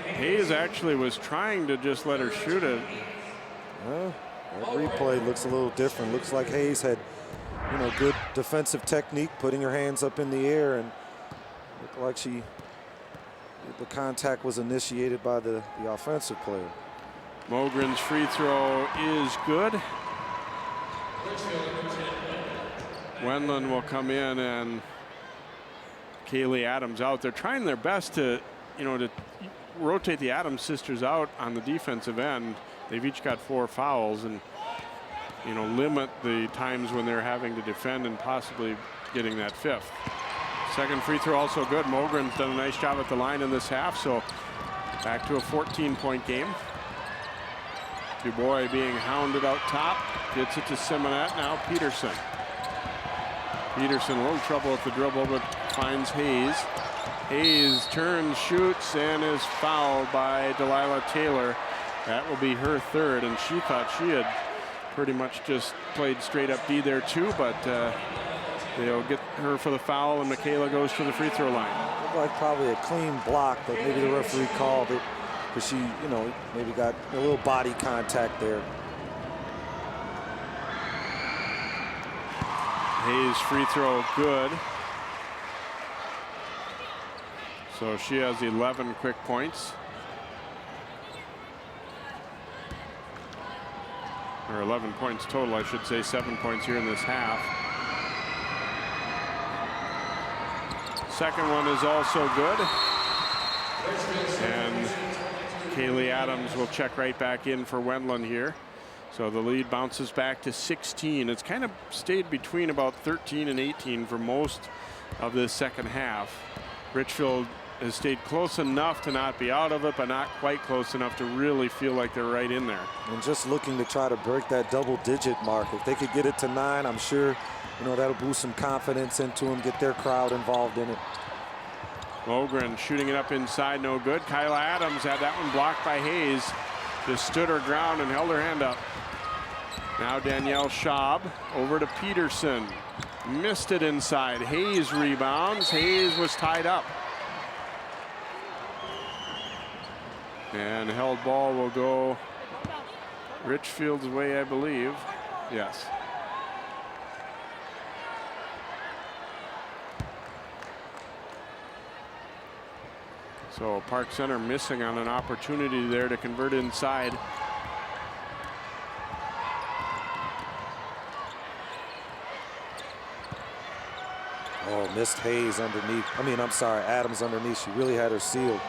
Speaker 1: Hayes actually was trying to just let her shoot it.
Speaker 13: Well, that replay looks a little different. Looks like Hayes had, you know, good defensive technique, putting her hands up in the air, and looked like the contact was initiated by the offensive player.
Speaker 1: Mogren's free throw is good. Wendland will come in, and Kaylee Adams out. They're trying their best to, you know, to rotate the Adams sisters out on the defensive end. They've each got 4 fouls, and, you know, limit the times when they're having to defend and possibly getting that 5th. Second free throw also good. Mogren's done a nice job at the line in this half, so back to a 14-point game. DuBois being hounded out top, gets it to Simonette. Now Peterson. Peterson a little trouble at the dribble, but finds Hayes. Hayes turns, shoots, and is fouled by Delilah Taylor. That will be her 3rd, and she thought she had pretty much just played straight up D there too, but they'll get her for the foul, and Michaela goes to the free throw line.
Speaker 13: Looked like probably a clean block, but maybe the referee called it because she, you know, maybe got a little body contact there.
Speaker 1: Hayes free throw good. So she has 11 quick points. Or 11 points total, I should say. 7 points here in this half. Second one is also good. And Kaylee Adams will check right back in for Wendland here. So the lead bounces back to 16. It's kind of stayed between about 13 and 18 for most of this second half. Richfield has stayed close enough to not be out of it, but not quite close enough to really feel like they're right in there.
Speaker 13: And just looking to try to break that double-digit mark. If they could get it to 9, I'm sure, you know, that'll boost some confidence into them, get their crowd involved in it.
Speaker 1: Mogren shooting it up inside, no good. Kyla Adams had that one blocked by Hayes. Just stood her ground and held her hand up. Now Danielle Schaub over to Peterson. Missed it inside. Hayes rebounds. Hayes was tied up. And held ball will go Richfield's way, I believe. Yes. So Park Center missing on an opportunity there to convert inside.
Speaker 13: Oh, missed Hayes underneath. Adams underneath. She really had her sealed.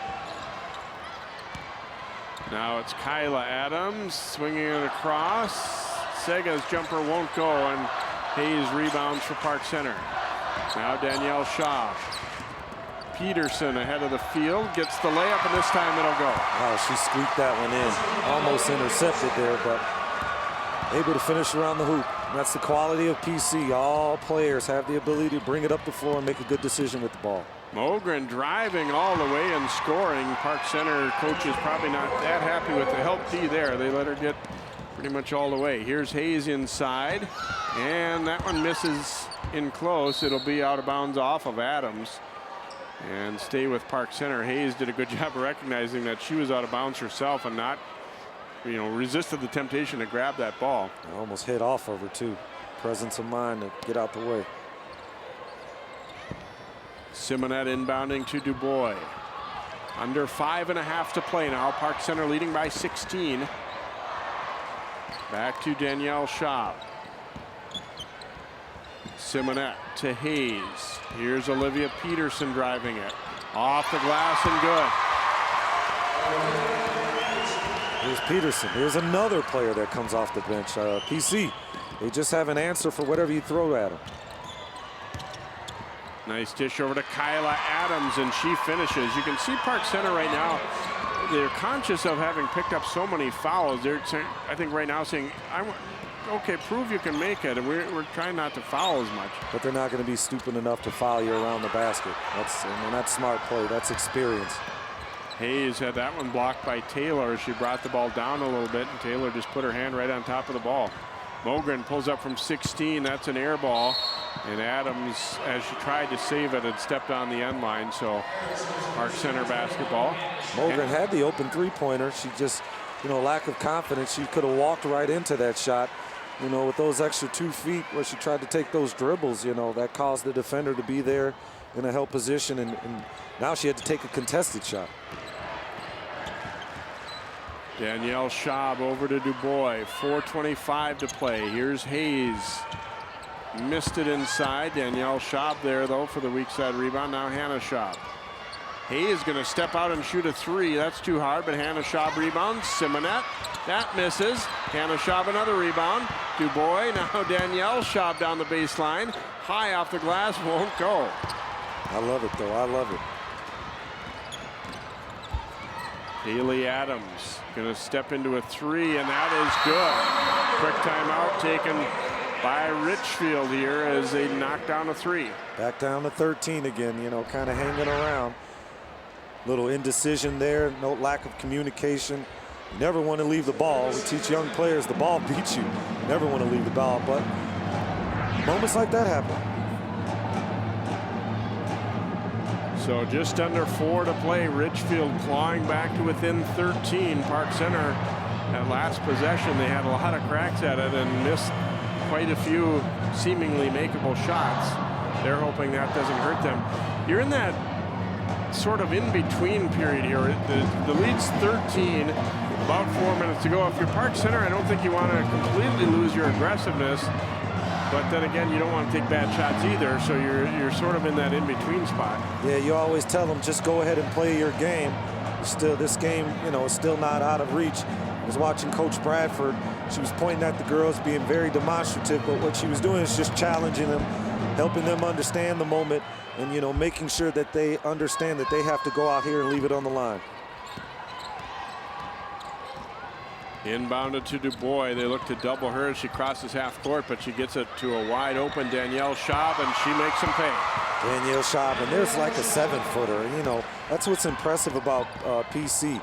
Speaker 1: Now it's Kyla Adams swinging it across. Sega's jumper won't go, and Hayes rebounds for Park Center. Now Danielle Shaw. Peterson ahead of the field, gets the layup, and this time it'll go.
Speaker 13: Oh, she squeaked that one in. Almost intercepted there, but able to finish around the hoop. And that's the quality of PC. All players have the ability to bring it up the floor and make a good decision with the ball.
Speaker 1: Mogren driving all the way and scoring. Park Center coach is probably not that happy with the help D there. They let her get pretty much all the way. Here's Hayes inside, and that one misses in close. It'll be out of bounds off of Adams and stay with Park Center. Hayes did a good job of recognizing that she was out of bounds herself and not, you know, resisted the temptation to grab that ball.
Speaker 13: Almost hit off of her too. Presence of mind to get out the way.
Speaker 1: Simonette inbounding to DuBois. Under 5.5 to play now. Park Center leading by 16. Back to Danielle Schaub. Simonette to Hayes. Here's Olivia Peterson driving it. Off the glass and good.
Speaker 13: Here's Peterson. Here's another player that comes off the bench. PC. They just have an answer for whatever you throw at them.
Speaker 1: Nice dish over to Kyla Adams, and she finishes. You can see Park Center right now, they're conscious of having picked up so many fouls. They're, I think, right now saying, okay, prove you can make it, and we're trying not to foul as much.
Speaker 13: But they're not going to be stupid enough to foul you around the basket. That's smart play. That's experience.
Speaker 1: Hayes had that one blocked by Taylor. She brought the ball down a little bit, and Taylor just put her hand right on top of the ball. Mogren pulls up from 16. That's an air ball. And Adams, as she tried to save it, had stepped on the end line. So Park Center basketball.
Speaker 13: Mogren had the open three-pointer. She just, lack of confidence. She could have walked right into that shot. With those extra 2 feet where she tried to take those dribbles, that caused the defender to be there in a help position. And now she had to take a contested shot.
Speaker 1: Danielle Schaub over to Dubois. 4:25 to play. Here's Hayes. Missed it inside. Danielle Schaub there, though, for the weak side rebound. Now Hannah Schaub. Hayes going to step out and shoot a 3. That's too hard, but Hannah Schaub rebounds. Simonet. That misses. Hannah Schaub another rebound. Dubois. Now Danielle Schaub down the baseline. High off the glass. Won't go.
Speaker 13: I love it, though. I love it.
Speaker 1: Haley Adams going to step into a 3, and that is good. Quick timeout taken by Richfield here as they knock down a 3.
Speaker 13: Back down to 13 again, kind of hanging around. Little indecision there, no lack of communication. You never want to leave the ball. We teach young players the ball beats you. You never want to leave the ball, but moments like that happen.
Speaker 1: So just under 4 to play. Richfield clawing back to within 13. Park Center at last possession, they had a lot of cracks at it and missed quite a few seemingly makeable shots. They're hoping that doesn't hurt them. You're in that sort of in-between period here. The lead's 13, about 4 minutes to go. If you're Park Center, I don't think you want to completely lose your aggressiveness. But then again, you don't want to take bad shots either, so you're sort of in that in-between spot.
Speaker 13: Yeah, you always tell them, just go ahead and play your game. This game, is still not out of reach. I was watching Coach Bradford. She was pointing at the girls, being very demonstrative, but what she was doing is just challenging them, helping them understand the moment, and, making sure that they understand that they have to go out here and leave it on the line.
Speaker 1: Inbounded to Dubois. They look to double her as she crosses half court, but she gets it to a wide open Danielle Schaub, and she makes them pay.
Speaker 13: Danielle Schaub, and there's like a 7-footer. That's what's impressive about PC.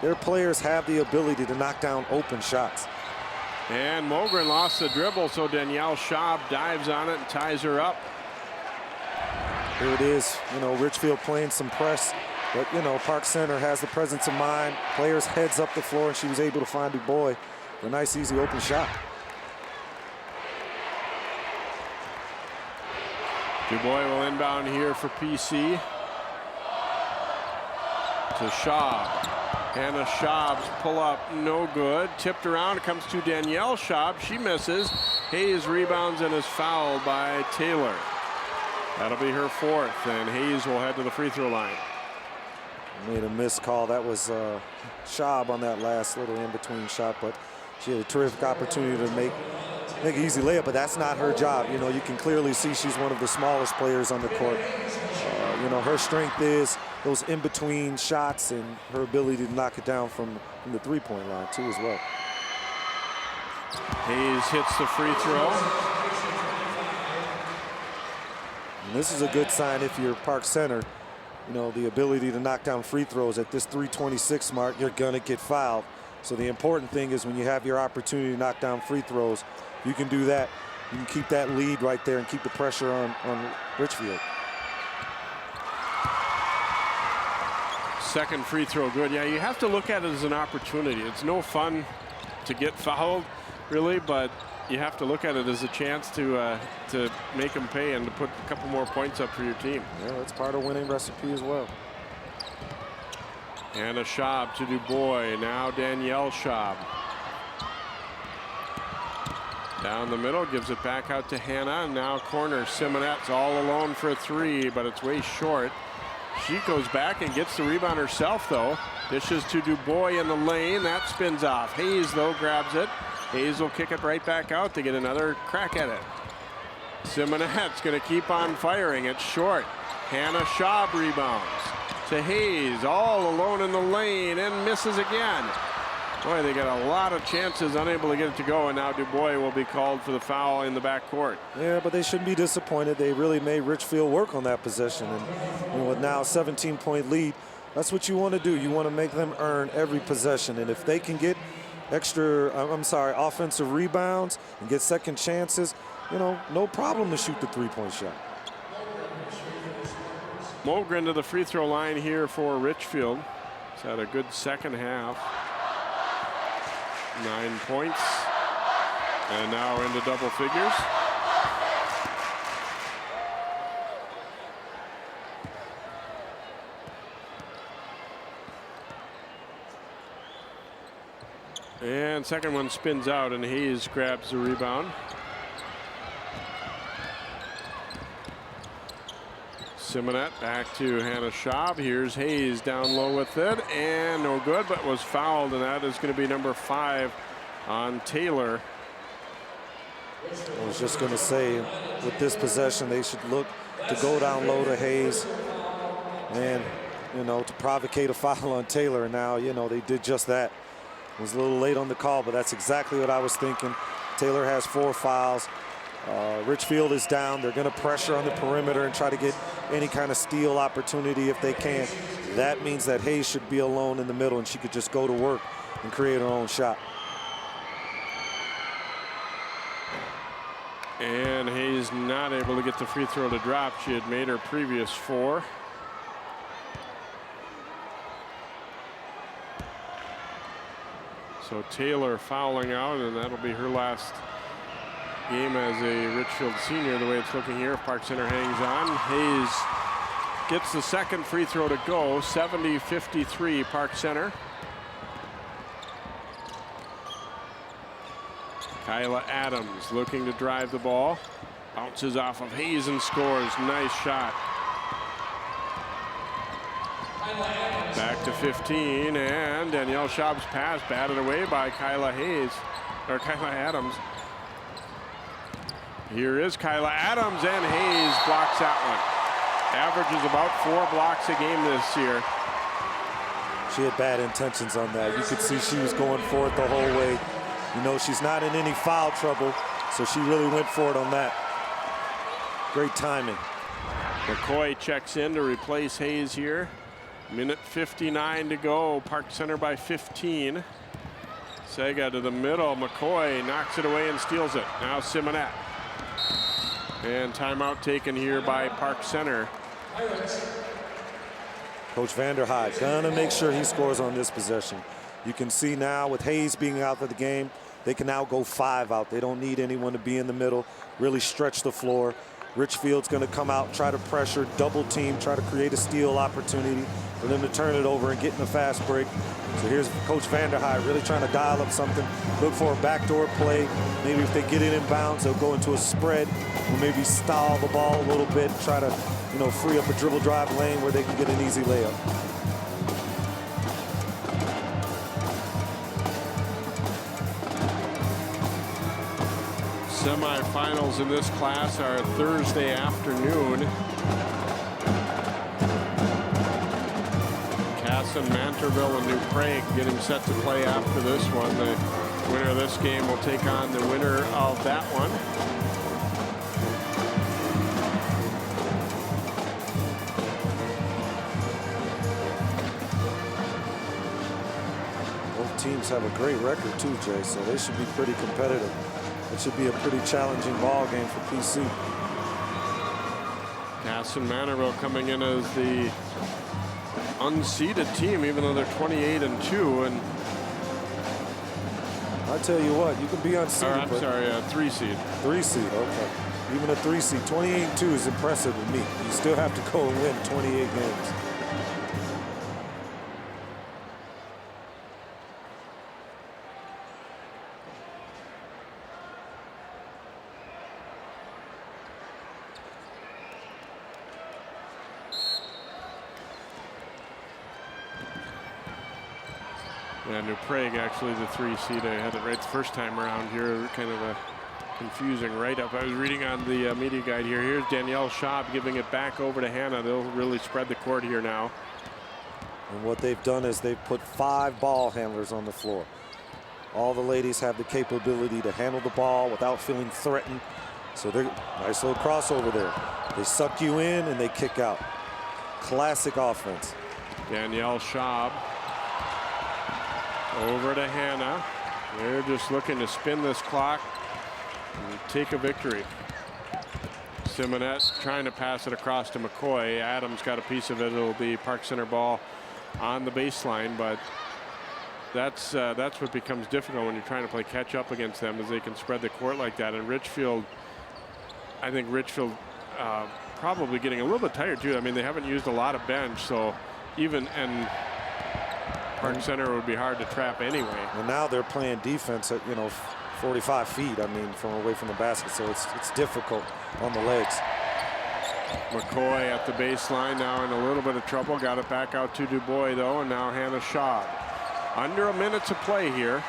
Speaker 13: Their players have the ability to knock down open shots.
Speaker 1: And Mogren lost the dribble, so Danielle Schaub dives on it and ties her up.
Speaker 13: Here it is, Richfield playing some press. But, Park Center has the presence of mind. Players heads up the floor, and she was able to find Dubois for a nice, easy open shot.
Speaker 1: Dubois will inbound here for PC. To Schaub. Hannah Schaub's pull up, no good. Tipped around, it comes to Danielle Schaub. She misses. Hayes rebounds and is fouled by Taylor. That'll be her 4th, and Hayes will head to the free throw line.
Speaker 13: Made a missed call. That was Schaub on that last little in-between shot, but she had a terrific opportunity to make an easy layup, but that's not her job. You can clearly see she's one of the smallest players on the court. Her strength is those in-between shots and her ability to knock it down from the three-point line, too, as well.
Speaker 1: Hayes hits the free throw.
Speaker 13: And this is a good sign if you're Park Center. The ability to knock down free throws at this 3:26 mark, you're going to get fouled. So the important thing is when you have your opportunity to knock down free throws, you can do that. You can keep that lead right there and keep the pressure on Richfield.
Speaker 1: Second free throw good. Yeah, you have to look at it as an opportunity. It's no fun to get fouled, really, but you have to look at it as a chance to make them pay and to put a couple more points up for your team.
Speaker 13: Yeah, that's part of winning recipe as well.
Speaker 1: Hannah Schaub to Dubois. Now Danielle Schaub. Down the middle, gives it back out to Hannah. And now corner, Simonette's all alone for a 3, but it's way short. She goes back and gets the rebound herself, though. Dishes to Dubois in the lane. That spins off. Hayes, though, grabs it. Hayes will kick it right back out to get another crack at it. Simonette's going to keep on firing. It's short. Hannah Schaub rebounds to Hayes, all alone in the lane, and misses again. Boy, they got a lot of chances, unable to get it to go, and now Dubois will be called for the foul in the backcourt.
Speaker 13: Yeah, but they shouldn't be disappointed. They really made Richfield work on that possession, and with now a 17-point lead, that's what you want to do. You want to make them earn every possession, and if they can get offensive rebounds and get second chances, no problem to shoot the three-point shot.
Speaker 1: Mogren to the free throw line here for Richfield. He's had a good second half. 9 points, and now into double figures. And second one spins out, and Hayes grabs the rebound. Simonette back to Hannah Schaub. Here's Hayes down low with it, and no good, but was fouled, and that is going to be number 5 on Taylor.
Speaker 13: I was just going to say, with this possession, they should look to go down low to Hayes and, to provocate a foul on Taylor. And now, they did just that. It was a little late on the call, but that's exactly what I was thinking. Taylor has 4 fouls. Richfield is down. They're going to pressure on the perimeter and try to get any kind of steal opportunity if they can. That means that Hayes should be alone in the middle, and she could just go to work and create her own shot.
Speaker 1: And Hayes not able to get the free throw to drop. She had made her previous 4. So Taylor fouling out, and that'll be her last game as a Richfield senior, the way it's looking here. If Park Center hangs on. Hayes gets the second free throw to go. 70-53 Park Center. Kyla Adams looking to drive the ball. Bounces off of Hayes and scores. Nice shot. Back to 15, and Danielle Schaub's pass batted away by Kyla Adams. Here is Kyla Adams, and Hayes blocks that one. Averages about 4 blocks a game this year.
Speaker 13: She had bad intentions on that. You could see she was going for it the whole way. She's not in any foul trouble, so she really went for it on that. Great timing.
Speaker 1: McCoy checks in to replace Hayes here. Minute 59 to go. Park Center by 15. Sega to the middle. McCoy knocks it away and steals it. Now Simonette. And timeout taken here by Park Center.
Speaker 13: Coach Vanderhyde gonna make sure he scores on this possession. You can see now with Hayes being out of the game, they can now go 5 out. They don't need anyone to be in the middle, really stretch the floor. Richfield's going to come out, try to pressure, double team, try to create a steal opportunity for them to turn it over and get in a fast break. So here's Coach Vanderhyde really trying to dial up something, look for a backdoor play. Maybe if they get it in bounds, they'll go into a spread or maybe stall the ball a little bit, try to, free up a dribble drive lane where they can get an easy layup.
Speaker 1: Semifinals in this class are Thursday afternoon. Cass and Manterville and New Prague getting set to play after this one. The winner of this game will take on the winner of that one.
Speaker 13: Both teams have a great record too, Jay, so they should be pretty competitive. It should be a pretty challenging ball game for PC.
Speaker 1: Cass and Manterville coming in as the unseeded team, even though they're 28-2. And
Speaker 13: I tell you what, you can be unseeded.
Speaker 1: I'm sorry, 3 seed.
Speaker 13: 3 seed, okay. Even a 3 seed, 28-2 is impressive to me. You still have to go and win 28 games.
Speaker 1: Yeah, New Prague actually the 3 seed. I had it right the first time around here. Kind of a confusing write-up. I was reading on the media guide here. Here's Danielle Schaub giving it back over to Hannah. They'll really spread the court here now.
Speaker 13: And what they've done is they've put 5 ball handlers on the floor. All the ladies have the capability to handle the ball without feeling threatened. So they're nice little crossover there. They suck you in and they kick out. Classic offense.
Speaker 1: Danielle Schaub over to Hannah. They're just looking to spin this clock and take a victory. Simonette trying to pass it across to McCoy. Adams got a piece of it. It'll be Park Center ball on the baseline, but that's what becomes difficult when you're trying to play catch up against them, is they can spread the court like that. And Richfield, I think Richfield probably getting a little bit tired too. I mean, they haven't used a lot of bench, so and Park Center would be hard to trap anyway.
Speaker 13: And now they're playing defense at 45 feet. I mean, from away from the basket, so it's difficult on the legs.
Speaker 1: McCoy at the baseline now in a little bit of trouble. Got it back out to Dubois though, and now Hannah Schaub. Under a minute to play here.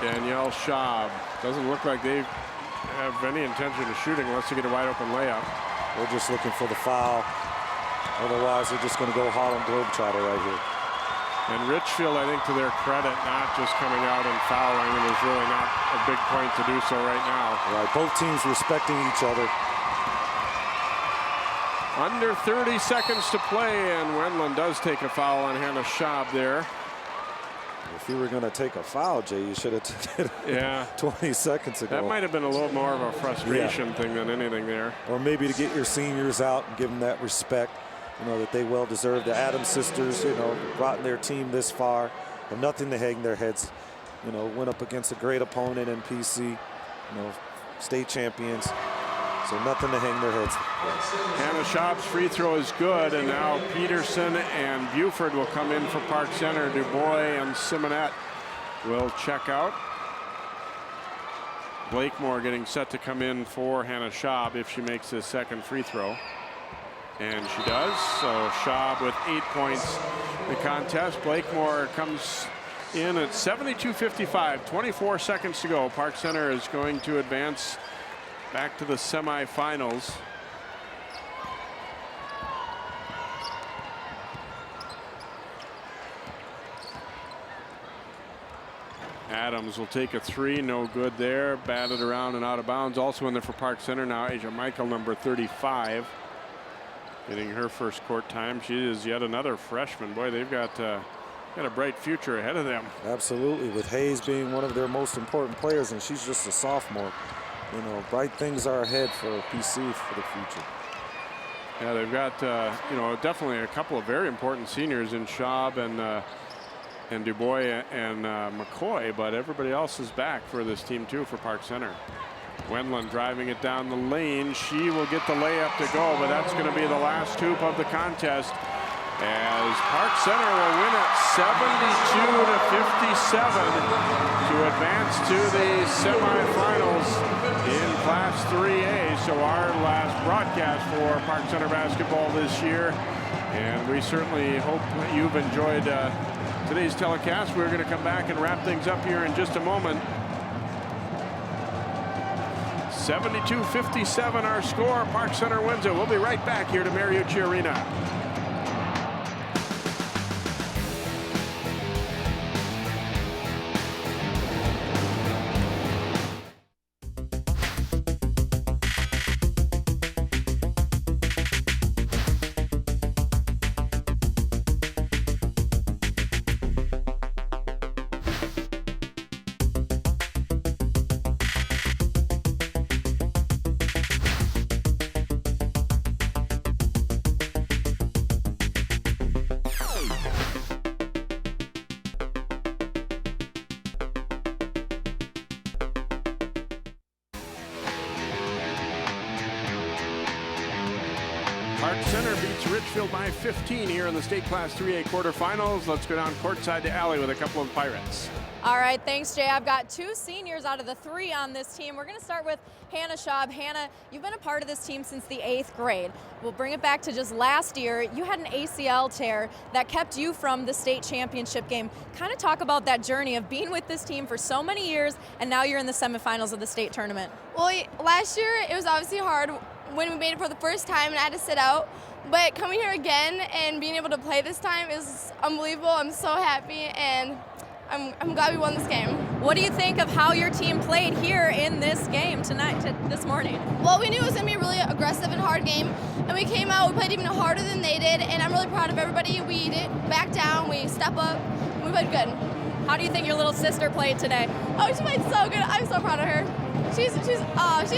Speaker 1: Danielle Schaub. Doesn't look like they have any intention of shooting unless they get a wide open layup.
Speaker 13: They're just looking for the foul. Otherwise, they're just going to go Harlem Globetrotter right here.
Speaker 1: And Richfield, I think, to their credit, not just coming out and fouling, and there's really not a big point to do so right now.
Speaker 13: Right, both teams respecting each other.
Speaker 1: Under 30 seconds to play, and Wendland does take a foul on Hannah Schaub there.
Speaker 13: If you were going to take a foul, Jay, you should have taken it 20 seconds ago.
Speaker 1: That might have been a little more of a frustration thing than anything there.
Speaker 13: Or maybe to get your seniors out and give them that respect, that they well deserve. The Adams sisters, brought their team this far, have nothing to hang their heads. Went up against a great opponent in PC, state champions. So nothing to hang their heads.
Speaker 1: Hannah Schaub's free throw is good, and now Peterson and Buford will come in for Park Center. Dubois and Simonette will check out. Blakemore getting set to come in for Hannah Schaub if she makes his second free throw. And she does. So Schaub with 8 points in the contest. Blakemore comes in at 72-55, 24 seconds to go. Park Center is going to advance back to the semifinals. Adams will take a 3, no good there. Batted around and out of bounds. Also in there for Park Center now, Asia Michael, number 35, getting her first court time. She is yet another freshman. Boy, they've got a bright future ahead of them.
Speaker 13: Absolutely, with Hayes being one of their most important players, and she's just a sophomore. Bright things are ahead for PC for the future.
Speaker 1: Yeah, they've got definitely a couple of very important seniors in Schaub and Dubois and McCoy, but everybody else is back for this team too for Park Center. Wendland driving it down the lane. She will get the layup to go, but that's going to be the last hoop of the contest, as Park Center will win it 72-57 to advance to the semifinals in Class 3A. So our last broadcast for Park Center basketball this year, and we certainly hope that you've enjoyed today's telecast. We're going to come back and wrap things up here in just a moment. 72-57 our score. Park Center wins it. We'll be right back here to Mariucci Arena. Park Center beats Richfield by 15 here in the state class 3A quarterfinals. Let's go down courtside to Allie with a couple of Pirates.
Speaker 4: All right, thanks, Jay. I've got 2 seniors out of the 3 on this team. We're going to start with Hannah Schaub. Hannah, you've been a part of this team since the 8th grade. We'll bring it back to just last year. You had an ACL tear that kept you from the state championship game. Kind of talk about that journey of being with this team for so many years, and now you're in the semifinals of the state tournament.
Speaker 14: Well, last year it was obviously hard when we made it for the first time and I had to sit out. But coming here again and being able to play this time is unbelievable. I'm so happy, and I'm glad we won this game.
Speaker 4: What do you think of how your team played here in this game tonight, this morning?
Speaker 14: Well, we knew it was going to be a really aggressive and hard game, and we came out, we played even harder than they did, and I'm really proud of everybody. We didn't back down, we step up, and we played good.
Speaker 4: How do you think your little sister played today?
Speaker 14: Oh, she played so good. I'm so proud of her. She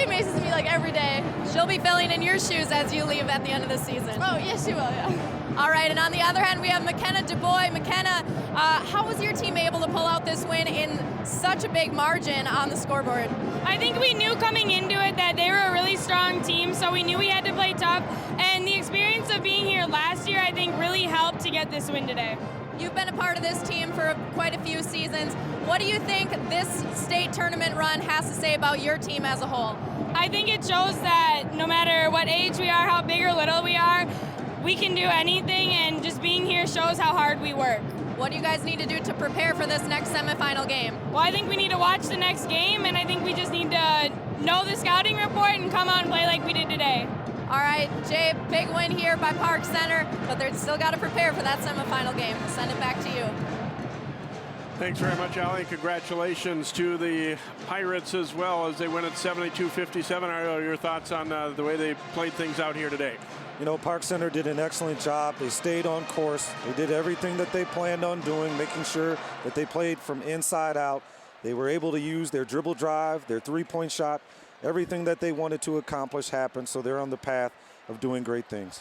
Speaker 14: amazes me like every day.
Speaker 4: She'll be filling in your shoes as you leave at the end of the season.
Speaker 14: Oh, yes, she will, yeah.
Speaker 4: All right, and on the other hand, we have McKenna DuBois. McKenna, how was your team able to pull out this win in such a big margin on the scoreboard?
Speaker 15: I think we knew coming into it that they were a really strong team, so we knew we had to play tough. And the experience of being here last year, I think, really helped to get this win today.
Speaker 4: You've been a part of this team for quite a few seasons. What do you think this state tournament run has to say about your team as a whole?
Speaker 15: I think it shows that no matter what age we are, how big or little we are, we can do anything, and just being here shows how hard we work.
Speaker 4: What do you guys need to do to prepare for this next semifinal game?
Speaker 15: Well, I think we need to watch the next game, and I think we just need to know the scouting report and come out and play like we did today.
Speaker 4: All right, Jay, big win here by Park Center, but they're still got to prepare for that semifinal game. We'll send it back to you.
Speaker 1: Thanks very much, Allie. Congratulations to the Pirates as well as they win at 72-57. Are your thoughts on the way they played things out here today?
Speaker 13: You know, Park Center did an excellent job. They stayed on course. They did everything that they planned on doing, making sure that they played from inside out. They were able to use their dribble drive, their three-point shot. Everything that they wanted to accomplish happened, so they're on the path of doing great things.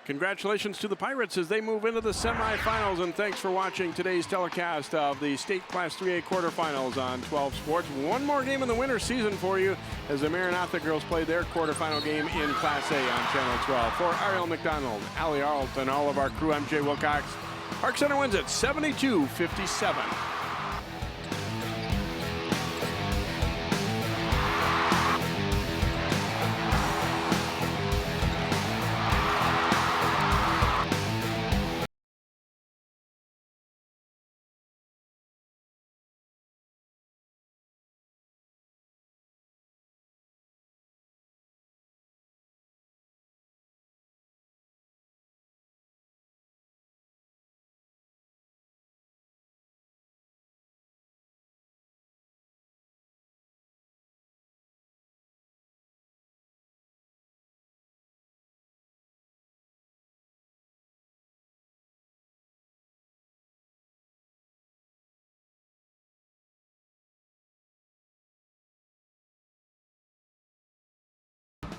Speaker 1: Congratulations to the Pirates as they move into the semifinals, and thanks for watching today's telecast of the State Class 3A quarterfinals on 12 Sports. One more game in the winter season for you as the Maranatha girls play their quarterfinal game in Class A on Channel 12. For Ariel McDonald, Allie Arlt, and all of our crew, I'm Jay Wilcox. Park Center wins at 72-57.